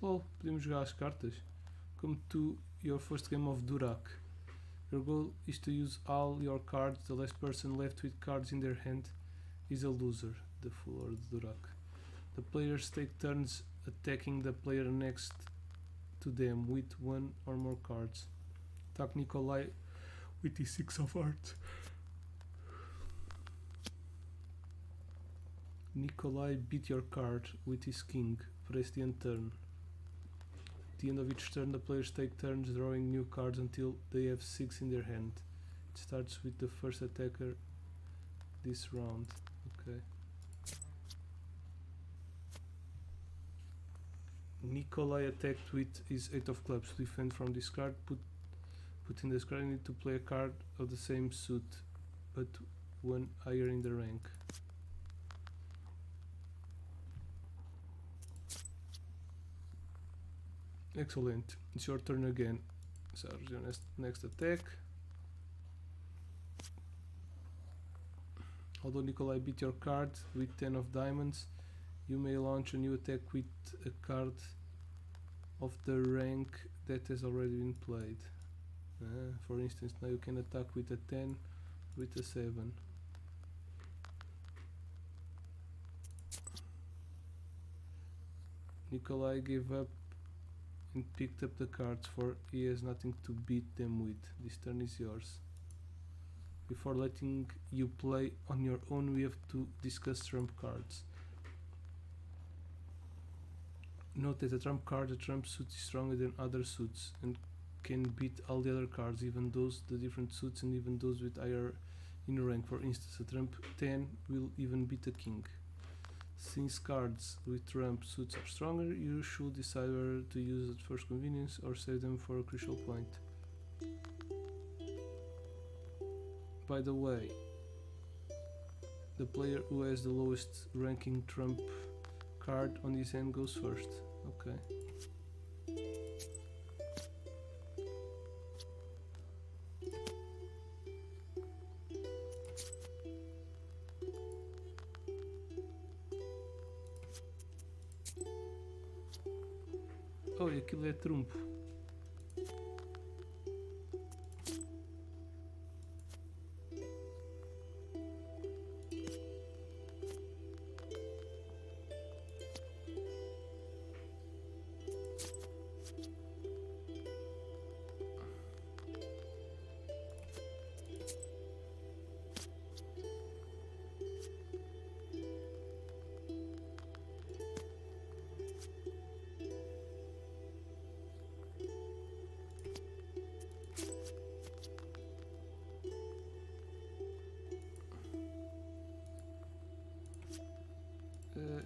Lol, podemos jogar as cartas. Come to your first game of Durak. Your goal is to use all your cards. The last person left with cards in their hand is a loser. The Fool or the Durak. The players take turns attacking the player next to them with one or more cards. Attack Nikolai with his 6 of hearts. Nikolai beat your card with his king. Press the end turn. At the end of each turn, the players take turns drawing new cards until they have 6 in their hand. It starts with the first attacker this round. Okay. Nikolai attacked with his 8 of clubs. To defend from this card, put in this card, you need to play a card of the same suit, but one higher in the rank. Excellent. It's your turn again. So your next attack. Although Nikolai beat your card with 10 of diamonds, you may launch a new attack with a card of the rank that has already been played. For instance, now you can attack with a 10, with a 7. Nikolai gave up and picked up the cards, for he has nothing to beat them with. This turn is yours. Before letting you play on your own, we have to discuss trump cards. Note that a trump card, a trump suit is stronger than other suits and can beat all the other cards, even those the different suits and even those with higher in rank. For instance, a trump 10 will even beat a king. Since cards with trump suits are stronger, you should decide whether to use at first convenience or save them for a crucial point. By the way, the player who has the lowest ranking trump card on his hand goes first. Okay. Oh, e aquilo é trumpo.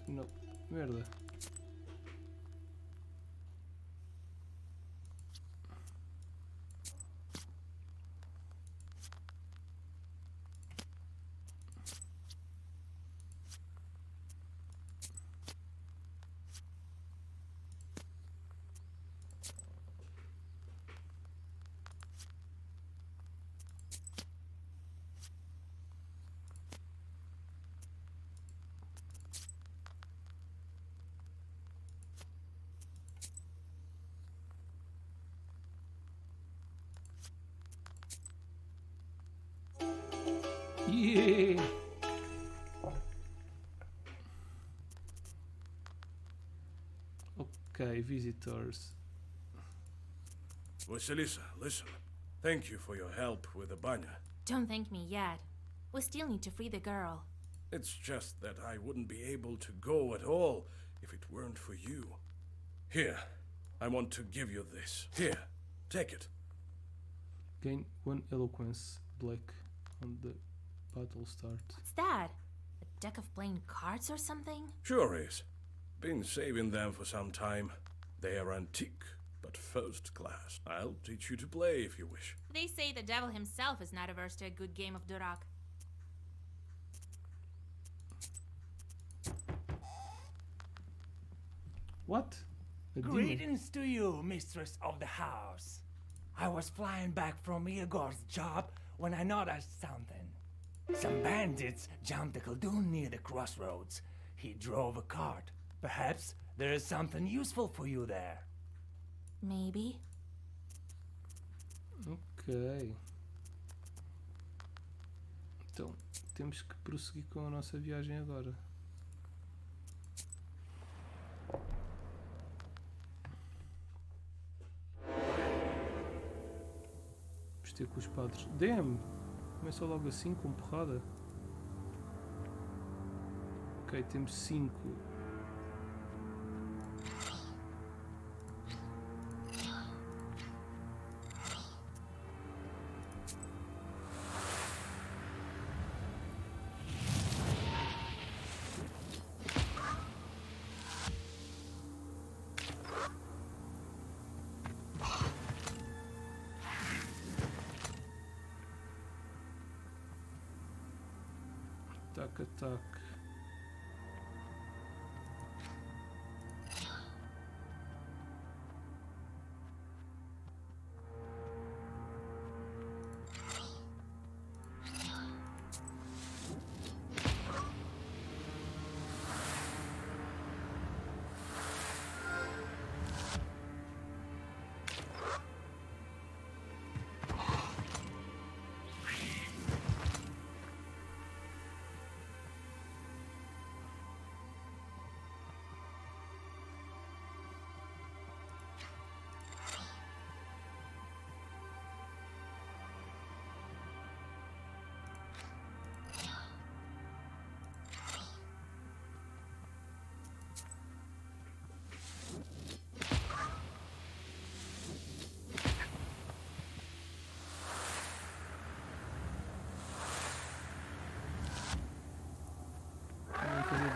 Não, merda. Yeah! Okay, visitors. Vasilisa, listen. Thank you for your help with the banya. Don't thank me yet. We still need to free the girl. It's just that I wouldn't be able to go at all if it weren't for you. Here, I want to give you this. Here, take it. Gain 1 eloquence black on the battle start. What's that? A deck of playing cards or something? Sure is. Been saving them for some time. They are antique, but first class. I'll teach you to play if you wish. They say the devil himself is not averse to a good game of Durak. What? A demon? Greetings to you, mistress of the house. I was flying back from Igor's job when I noticed something. Some bandits jumped a Khaldun near the crossroads. He drove a cart. Perhaps there is something useful for you there. Maybe. Ok. Então, temos que prosseguir com a nossa viagem agora. Vamos ter com os padres. Damn! Começa logo assim, com porrada. Ok, temos 5. Ataque, ataque.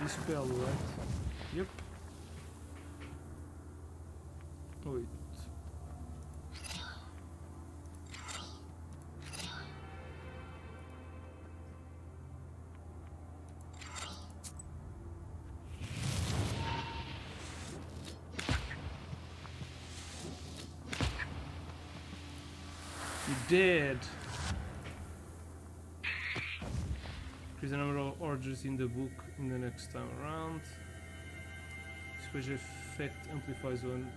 spell, right? Yep. Wait. You did. Increase the number of orders in the book in the next time around. Special effect amplifies one.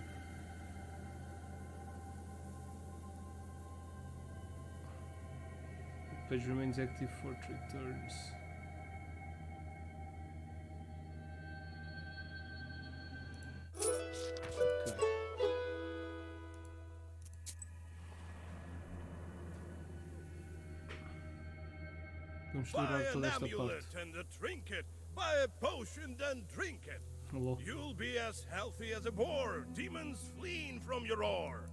The page remains active for 3 turns. Okay. Vamos Buy explorar an toda esta amulet parte. and a trinket. Buy a potion and drink it. Hello. You'll be as healthy as a boar. Demons fleeing from your roar.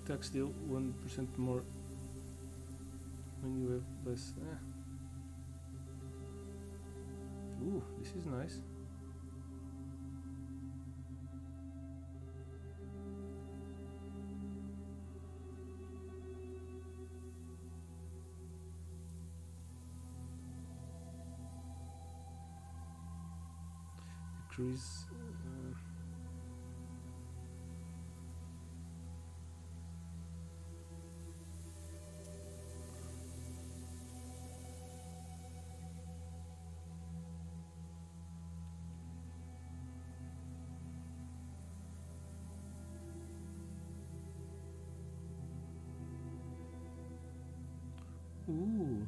Attack deal 1% more when you have less. Ooh, this is nice. Decrease. Ooh.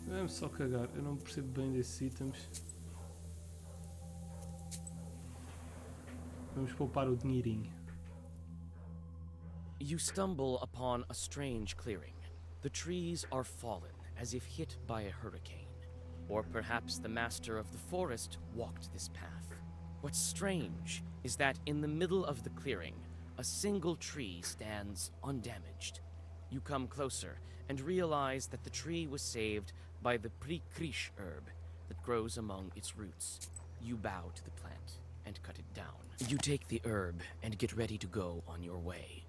Vamos só cagar, eu não percebo bem desses itens. Vamos poupar o dinheirinho. You stumble upon a strange clearing. The trees are fallen, as if hit by a hurricane. Or perhaps the master of the forest walked this path. What's strange is that in the middle of the clearing, a single tree stands undamaged. You come closer and realize that the tree was saved by the prikrish herb that grows among its roots. You bow to the plant and cut it down. You take the herb and get ready to go on your way.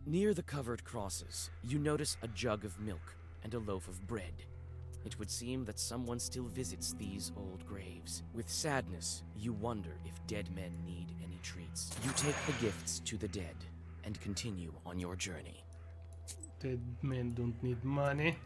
Near the covered crosses, you notice a jug of milk and a loaf of bread. It would seem that someone still visits these old graves. With sadness, you wonder if dead men need any treats. You take the gifts to the dead and continue on your journey. Dead men don't need money.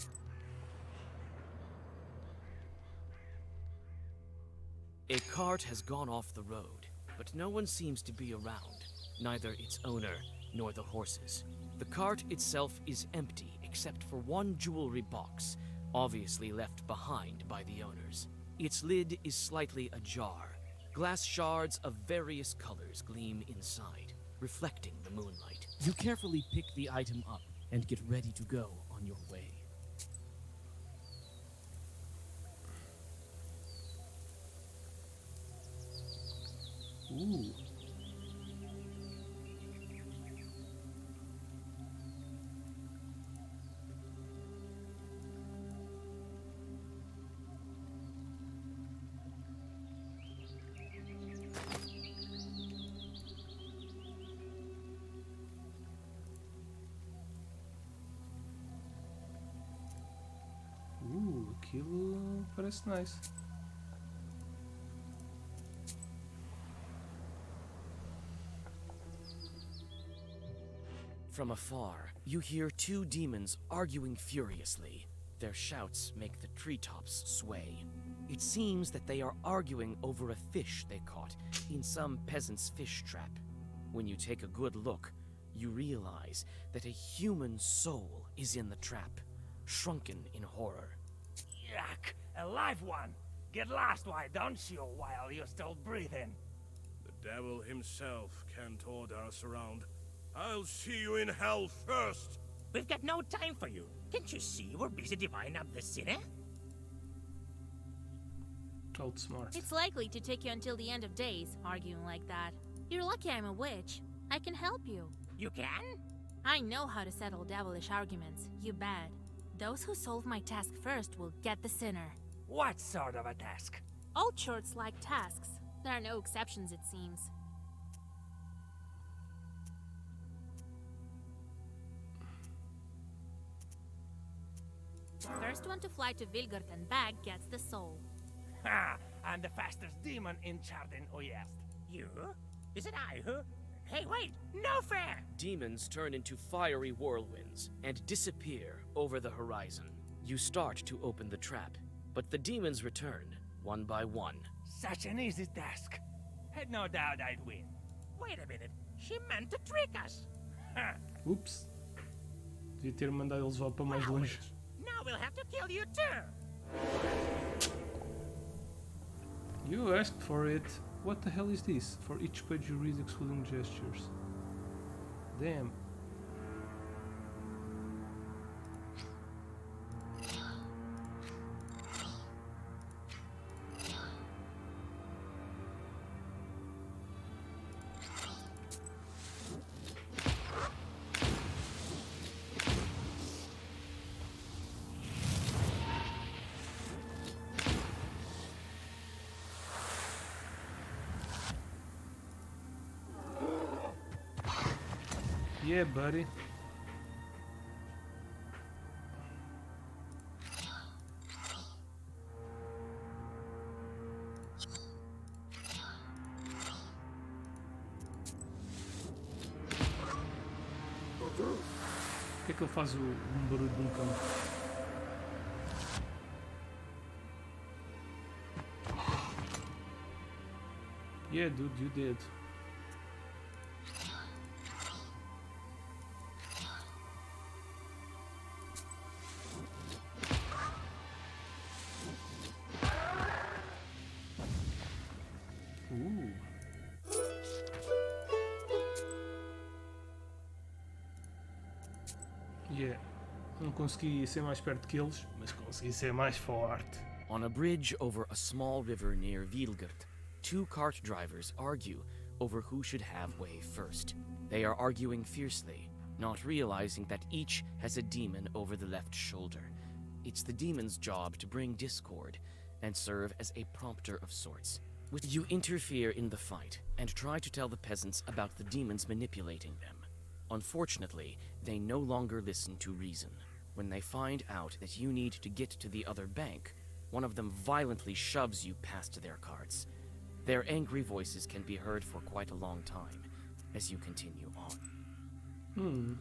A cart has gone off the road, but no one seems to be around, neither its owner nor the horses. The cart itself is empty except for one jewelry box, obviously left behind by the owners. Its lid is slightly ajar. Glass shards of various colors gleam inside, reflecting the moonlight. You carefully pick the item up and get ready to go on your way. Ooh. Aquilo parece nice. From afar, you hear two demons arguing furiously. Their shouts make the treetops sway. It seems that they are arguing over a fish they caught in some peasant's fish trap. When you take a good look, you realize that a human soul is in the trap, shrunken in horror. Yuck! A live one! Get lost, why don't you, while you're still breathing? The devil himself can't order us around. I'll see you in hell first! We've got no time for you. Can't you see we're busy dividing up the city? Outsmart. It's likely to take you until the end of days, arguing like that. You're lucky I'm a witch. I can help you. You can? I know how to settle devilish arguments, you bet. Those who solve my task first will get the sinner. What sort of a task? All churches like tasks. There are no exceptions, it seems. First one to fly to Vilgard and back gets the soul. Ha! I'm the fastest demon in Chardin Oyest. You? Is it I who? Hey, wait! No fair! Demons turn into fiery whirlwinds and disappear over the horizon. You start to open the trap, but the demons return, one by one. Such an easy task. Had no doubt I'd win. Wait a minute. She meant to trick us. Ups. Devia ter mandado eles para mais Wow, longe. now we'll have to kill you too. You asked for it. What the hell is this? For each page you read excluding gestures. Damn. Yeah, buddy. Por que é que ele faz um barulho de um cão? Yeah, dude, you did. Yeah. Não consegui ser mais perto que eles, mas consegui ser mais forte. On a bridge over a small river near Vilgard, two cart drivers argue over who should have way first. They are arguing fiercely, not realizing that each has a demon over the left shoulder. It's the demon's job to bring discord and serve as a prompter of sorts. You interfere in the fight and try to tell the peasants about the demons manipulating them. Unfortunately, they no longer listen to reason. When they find out that you need to get to the other bank, one of them violently shoves you past their carts. Their angry voices can be heard for quite a long time as you continue on.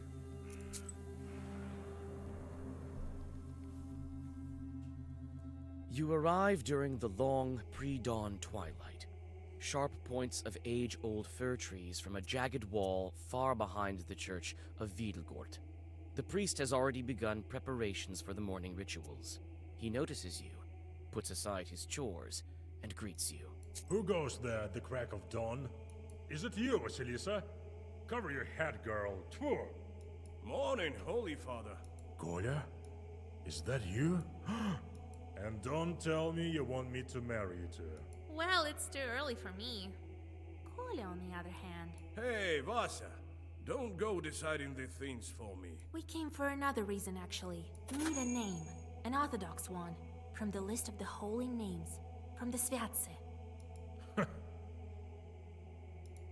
You arrive during the long, pre-dawn twilight. Sharp points of age-old fir trees from a jagged wall far behind the church of Wiedelgort. The priest has already begun preparations for the morning rituals. He notices you, puts aside his chores, and greets you. Who goes there at the crack of dawn? Is it you, Vasilisa? Cover your head, girl. Tfu! Morning, Holy Father. Kolya? Is that you? And don't tell me you want me to marry you to her. Well, it's too early for me. Kolya, on the other hand. Hey, Vasa. Don't go deciding the things for me. We came for another reason, actually. We need a name. An orthodox one. From the list of the holy names. From the Sviatse.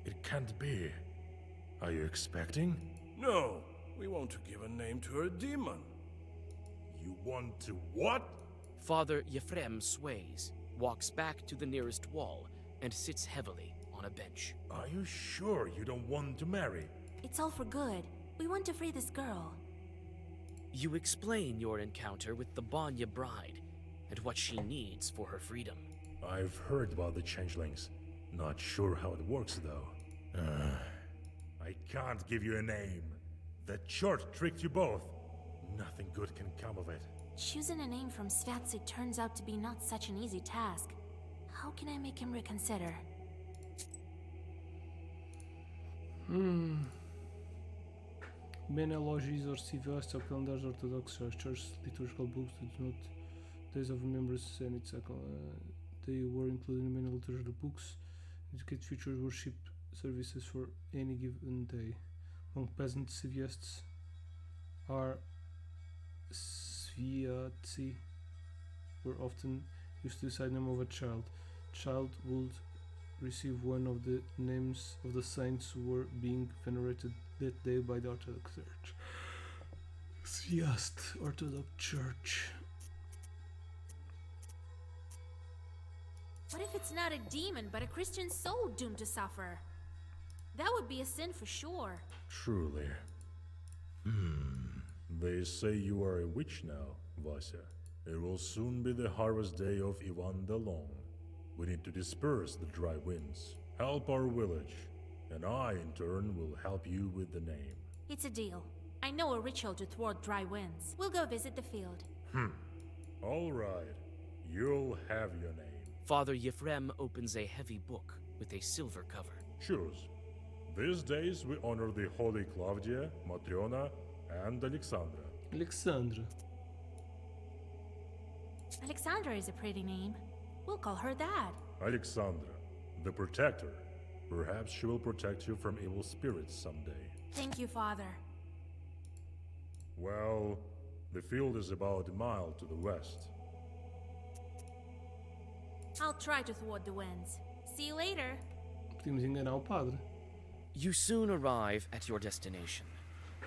It can't be. Are you expecting? No, we want to give a name to a demon. You want to what? Father Yefrem sways, walks back to the nearest wall, and sits heavily on a bench. Are you sure you don't want to marry? It's all for good. We want to free this girl. You explain your encounter with the Banya bride and what she needs for her freedom. I've heard about the changelings. Not sure how it works, though. I can't give you a name. That chart tricked you both. Nothing good can come of it. Choosing a name from Svatsi turns out to be not such an easy task. How can I make him reconsider? Many allergies or CVS are calendars Orthodox Church liturgical books that do not days of remembrance and its they were included in many liturgical books. Indicate future worship services for any given day. Among peasant CVS are Sviatsi were often used to the side name of a child. Child would receive one of the names of the saints who were being venerated that day by the Orthodox Church. Sviast Orthodox Church. What if it's not a demon, but a Christian soul doomed to suffer? That would be a sin for sure. Truly. They say you are a witch now, Vasya. It will soon be the harvest day of Ivan the Long. We need to disperse the dry winds, help our village, and I, in turn, will help you with the name. It's a deal. I know a ritual to thwart dry winds. We'll go visit the field. All right. You'll have your name. Father Yefrem opens a heavy book with a silver cover. Choose. These days we honor the holy Claudia, Matriona, and Alexandra. Alexandra. Alexandra is a pretty name. We'll call her that. Alexandra, the protector. Perhaps she will protect you from evil spirits someday. Thank you, Father. Well, the field is about a mile to the west. I'll try to thwart the winds. See you later. Podemos enganar o padre. You soon arrive at your destination.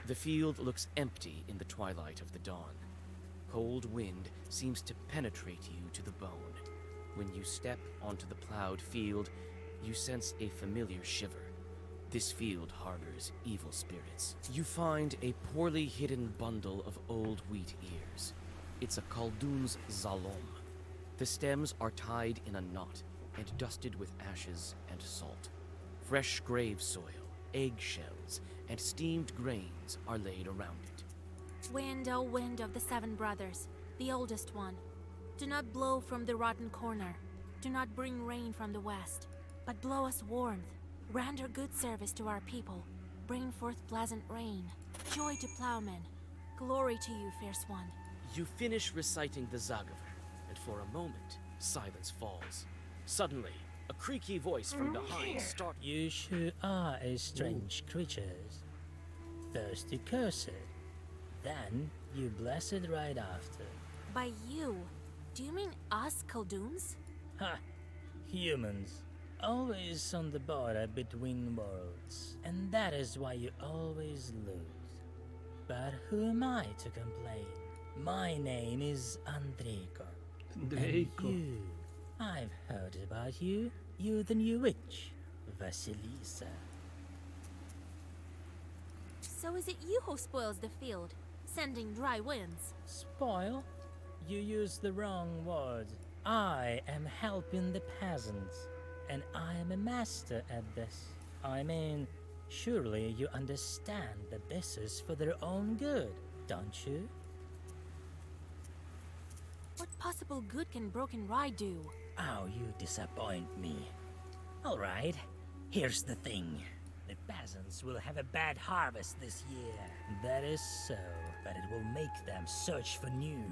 The field looks empty in the twilight of the dawn. Cold wind seems to penetrate you to the bone. When you step onto the plowed field, you sense a familiar shiver. This field harbors evil spirits. You find a poorly hidden bundle of old wheat ears. It's a Khaldun's zalom. The stems are tied in a knot and dusted with ashes and salt. Fresh grave soil, eggshells, and steamed grains are laid around it. Wind, O wind of the seven brothers, the oldest one, do not blow from the rotten corner. Do not bring rain from the west, but blow us warmth. Render good service to our people. Bring forth pleasant rain. Joy to plowmen. Glory to you, fierce one. You finish reciting the Zagaver, and for a moment, silence falls. Suddenly, a creaky voice from behind starts. You sure are a strange creatures. First you curse it, then you bless it right after. By you, do you mean us Khalduns? Ha! Humans. Always on the border between worlds. And that is why you always lose. But who am I to complain? My name is Andrejko. Andrejko. And you, I've heard about you. You're the new witch, Vasilisa. So is it you who spoils the field, sending dry winds? Spoil? You used the wrong word. I am helping the peasants, and I am a master at this. I mean, surely you understand that this is for their own good, don't you? What possible good can broken rye do? Oh, you disappoint me. All right, here's the thing. The peasants will have a bad harvest this year. That is so, but it will make them search for new,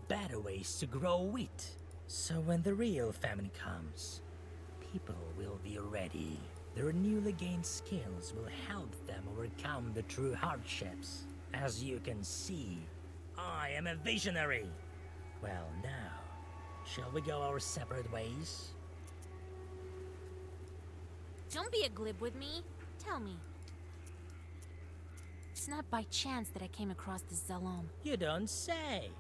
better ways to grow wheat. So when the real famine comes, people will be ready. Their newly gained skills will help them overcome the true hardships. As you can see, I am a visionary. Well, now, shall we go our separate ways? Don't be a glib with me. Tell me. It's not by chance that I came across this Zalom. You don't say.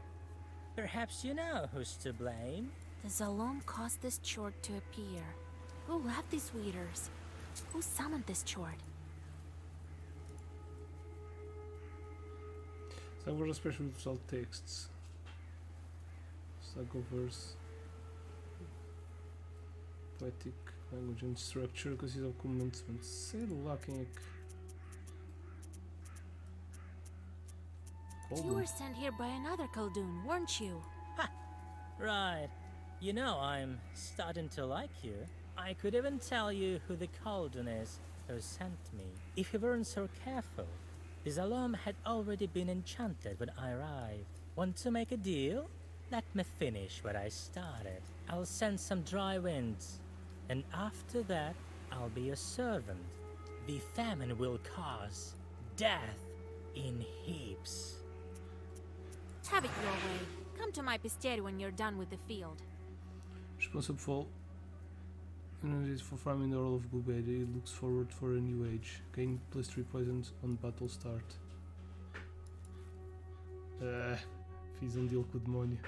Perhaps you know who's to blame. The Zalom caused this chord to appear. Who left these weeders? Who summoned this chord? Agora special result texts. Saga verse. Poetic language and structure. Consider commencement. Sei lá quem é que. You were sent here by another Khaldun, weren't you? Right. You know, I'm starting to like you. I could even tell you who the Khaldun is who sent me. If you weren't so careful, this alarm had already been enchanted when I arrived. Want to make a deal? Let me finish what I started. I'll send some dry winds, and after that, I'll be a servant. The famine will cause death in heaps. Have it your way. Come to my bestiary when you're done with the field. Responsible for for farming the role of blueberry. He looks forward for a new age. Gain +3 poisons on battle start. Fiz deal com o demónio.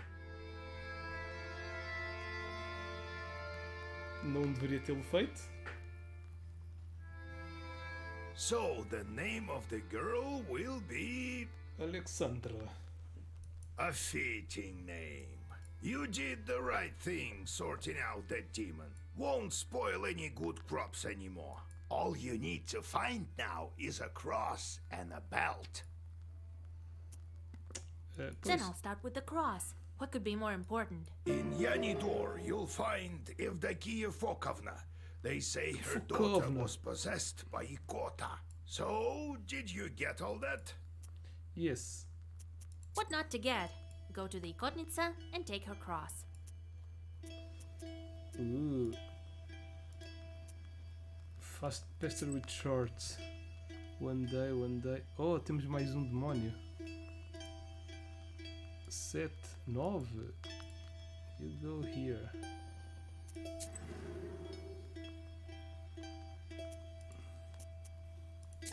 Não deveria tê-lo feito. So, the name of the girl will be... Alexandra. A fitting name. You did the right thing sorting out that demon. Won't spoil any good crops anymore. All you need to find now is a cross and a belt. Then I'll start with the cross. What could be more important? In Yanidor, you'll find Evdakia Fokovna. They say her daughter was possessed by Ikota. So, did you get all that? Yes. What not to get? Go to the Kotnitsa and take her cross. Ooh. Fast pester with shorts. One day. Oh, temos mais demónio. 7, 9. You go here.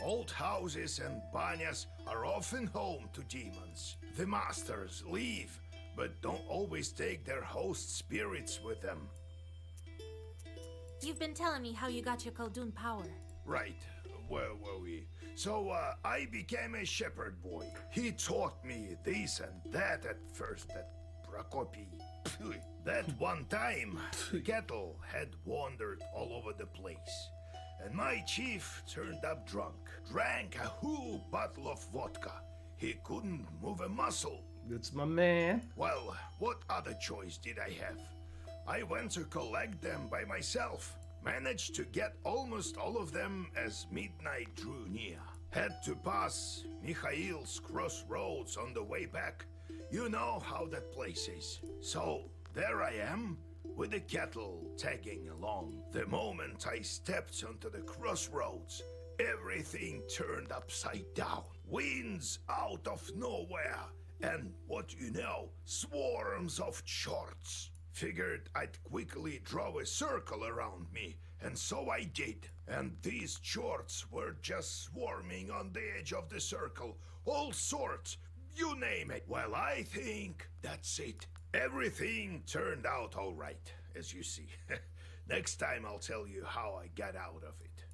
Old houses and banyas are often home to demons. The masters leave, but don't always take their host spirits with them. You've been telling me how you got your Khaldun power. Right. Where were we? So, I became a shepherd boy. He taught me this and that at first at Prokopi. That one time, cattle had wandered all over the place. And my chief turned up drunk, drank a whole bottle of vodka. He couldn't move a muscle. That's my man. Well, what other choice did I have? I went to collect them by myself. Managed to get almost all of them as midnight drew near. Had to pass Mikhail's crossroads on the way back. You know how that place is. So, there I am, with the cattle tagging along. The moment I stepped onto the crossroads, everything turned upside down. Winds out of nowhere, and what you know, swarms of shorts. Figured I'd quickly draw a circle around me, and so I did. And these shorts were just swarming on the edge of the circle. All sorts, you name it. Well, I think that's it. Everything turned out all right, as you see. Next time I'll tell you how I got out of it.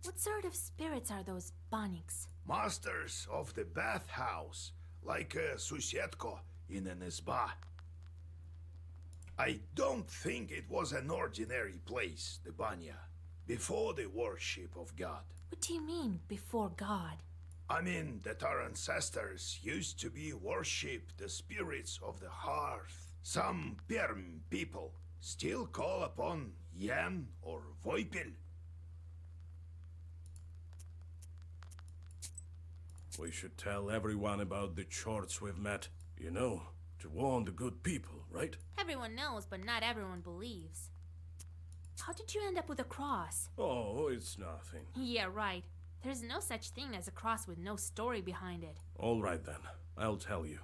What sort of spirits are those Baniks? Masters of the bathhouse, like Susietko in an izba. I don't think it was an ordinary place, the Banya, before the worship of God. What do you mean, before God? I mean that our ancestors used to be worship the spirits of the hearth. Some Perm people still call upon Yan or Voipil. We should tell everyone about the charts we've met. You know, to warn the good people, right? Everyone knows, but not everyone believes. How did you end up with a cross? Oh, it's nothing. Yeah, right. There's no such thing as a cross with no story behind it. All right then, I'll tell you.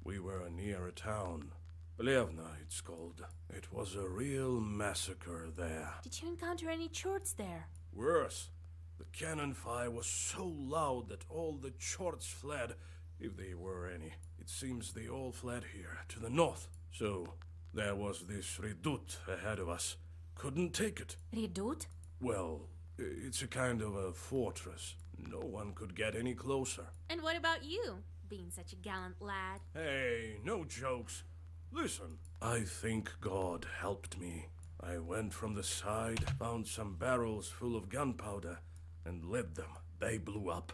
We were near a town. Plevna, it's called. It was a real massacre there. Did you encounter any chorts there? Worse. The cannon fire was so loud that all the chorts fled, if they were any. It seems they all fled here, to the north. So, there was this redoute ahead of us. Couldn't take it. Redoute? Well, it's a kind of a fortress, No one could get any closer. And what about you, being such a gallant lad? Hey, no jokes. Listen, I think God helped me. I went from the side, found some barrels full of gunpowder, and lit them. They blew up.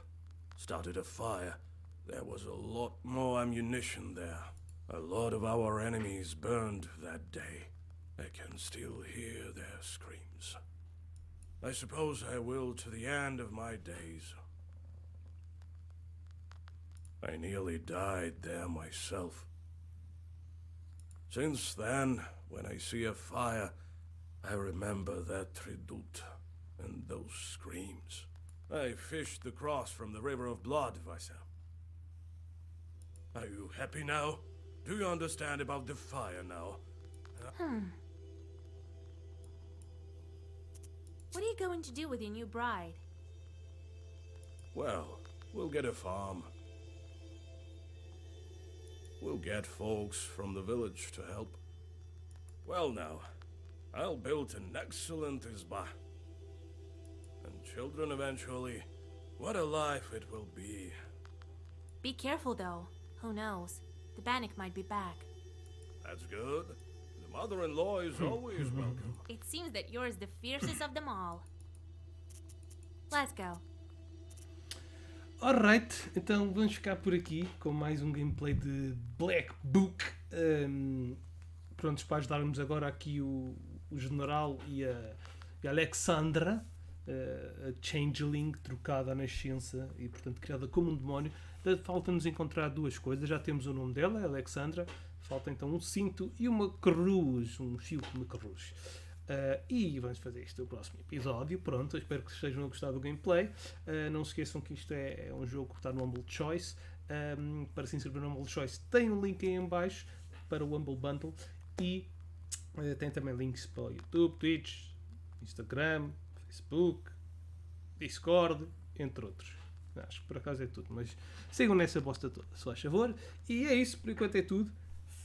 Started a fire. There was a lot more ammunition there. A lot of our enemies burned that day. I can still hear their screams. I suppose I will to the end of my days. I nearly died there myself. Since then, when I see a fire, I remember that redoubt and those screams. I fished the cross from the river of blood, Vaisa. Are you happy now? Do you understand about the fire now? What are you going to do with your new bride? Well, we'll get a farm. We'll get folks from the village to help. Well now, I'll build an excellent izba. And children eventually. What a life it will be. Be careful though. Who knows? The Bannock might be back. That's good. The mother-in-law is always welcome. It seems that you're the fiercest of them all. Let's go. Alright, então vamos ficar por aqui com mais um gameplay de Black Book. Prontos para ajudar-nos agora aqui o General e a Alexandra, a Changeling, trocada à nascença e portanto criada como um demónio. Falta-nos encontrar duas coisas. Já temos o nome dela, Alexandra. Falta então um cinto e uma cruz, um fio com uma cruz. E vamos fazer isto no próximo episódio. Pronto, eu espero que estejam a gostar do gameplay. Não se esqueçam que isto é um jogo que está no Humble Choice. Para se inscrever no Humble Choice tem um link aí em baixo para o Humble Bundle. E tem também links para o YouTube, Twitch, Instagram, Facebook, Discord, entre outros. Acho que por acaso é tudo, mas sigam nessa bosta toda, se faz favor. E é isso, por enquanto é tudo.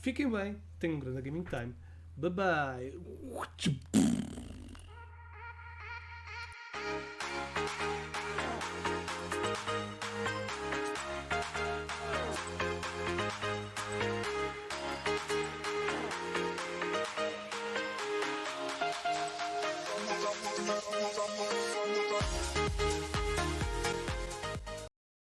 Fiquem bem, tenham um grande gaming time. Bye bye.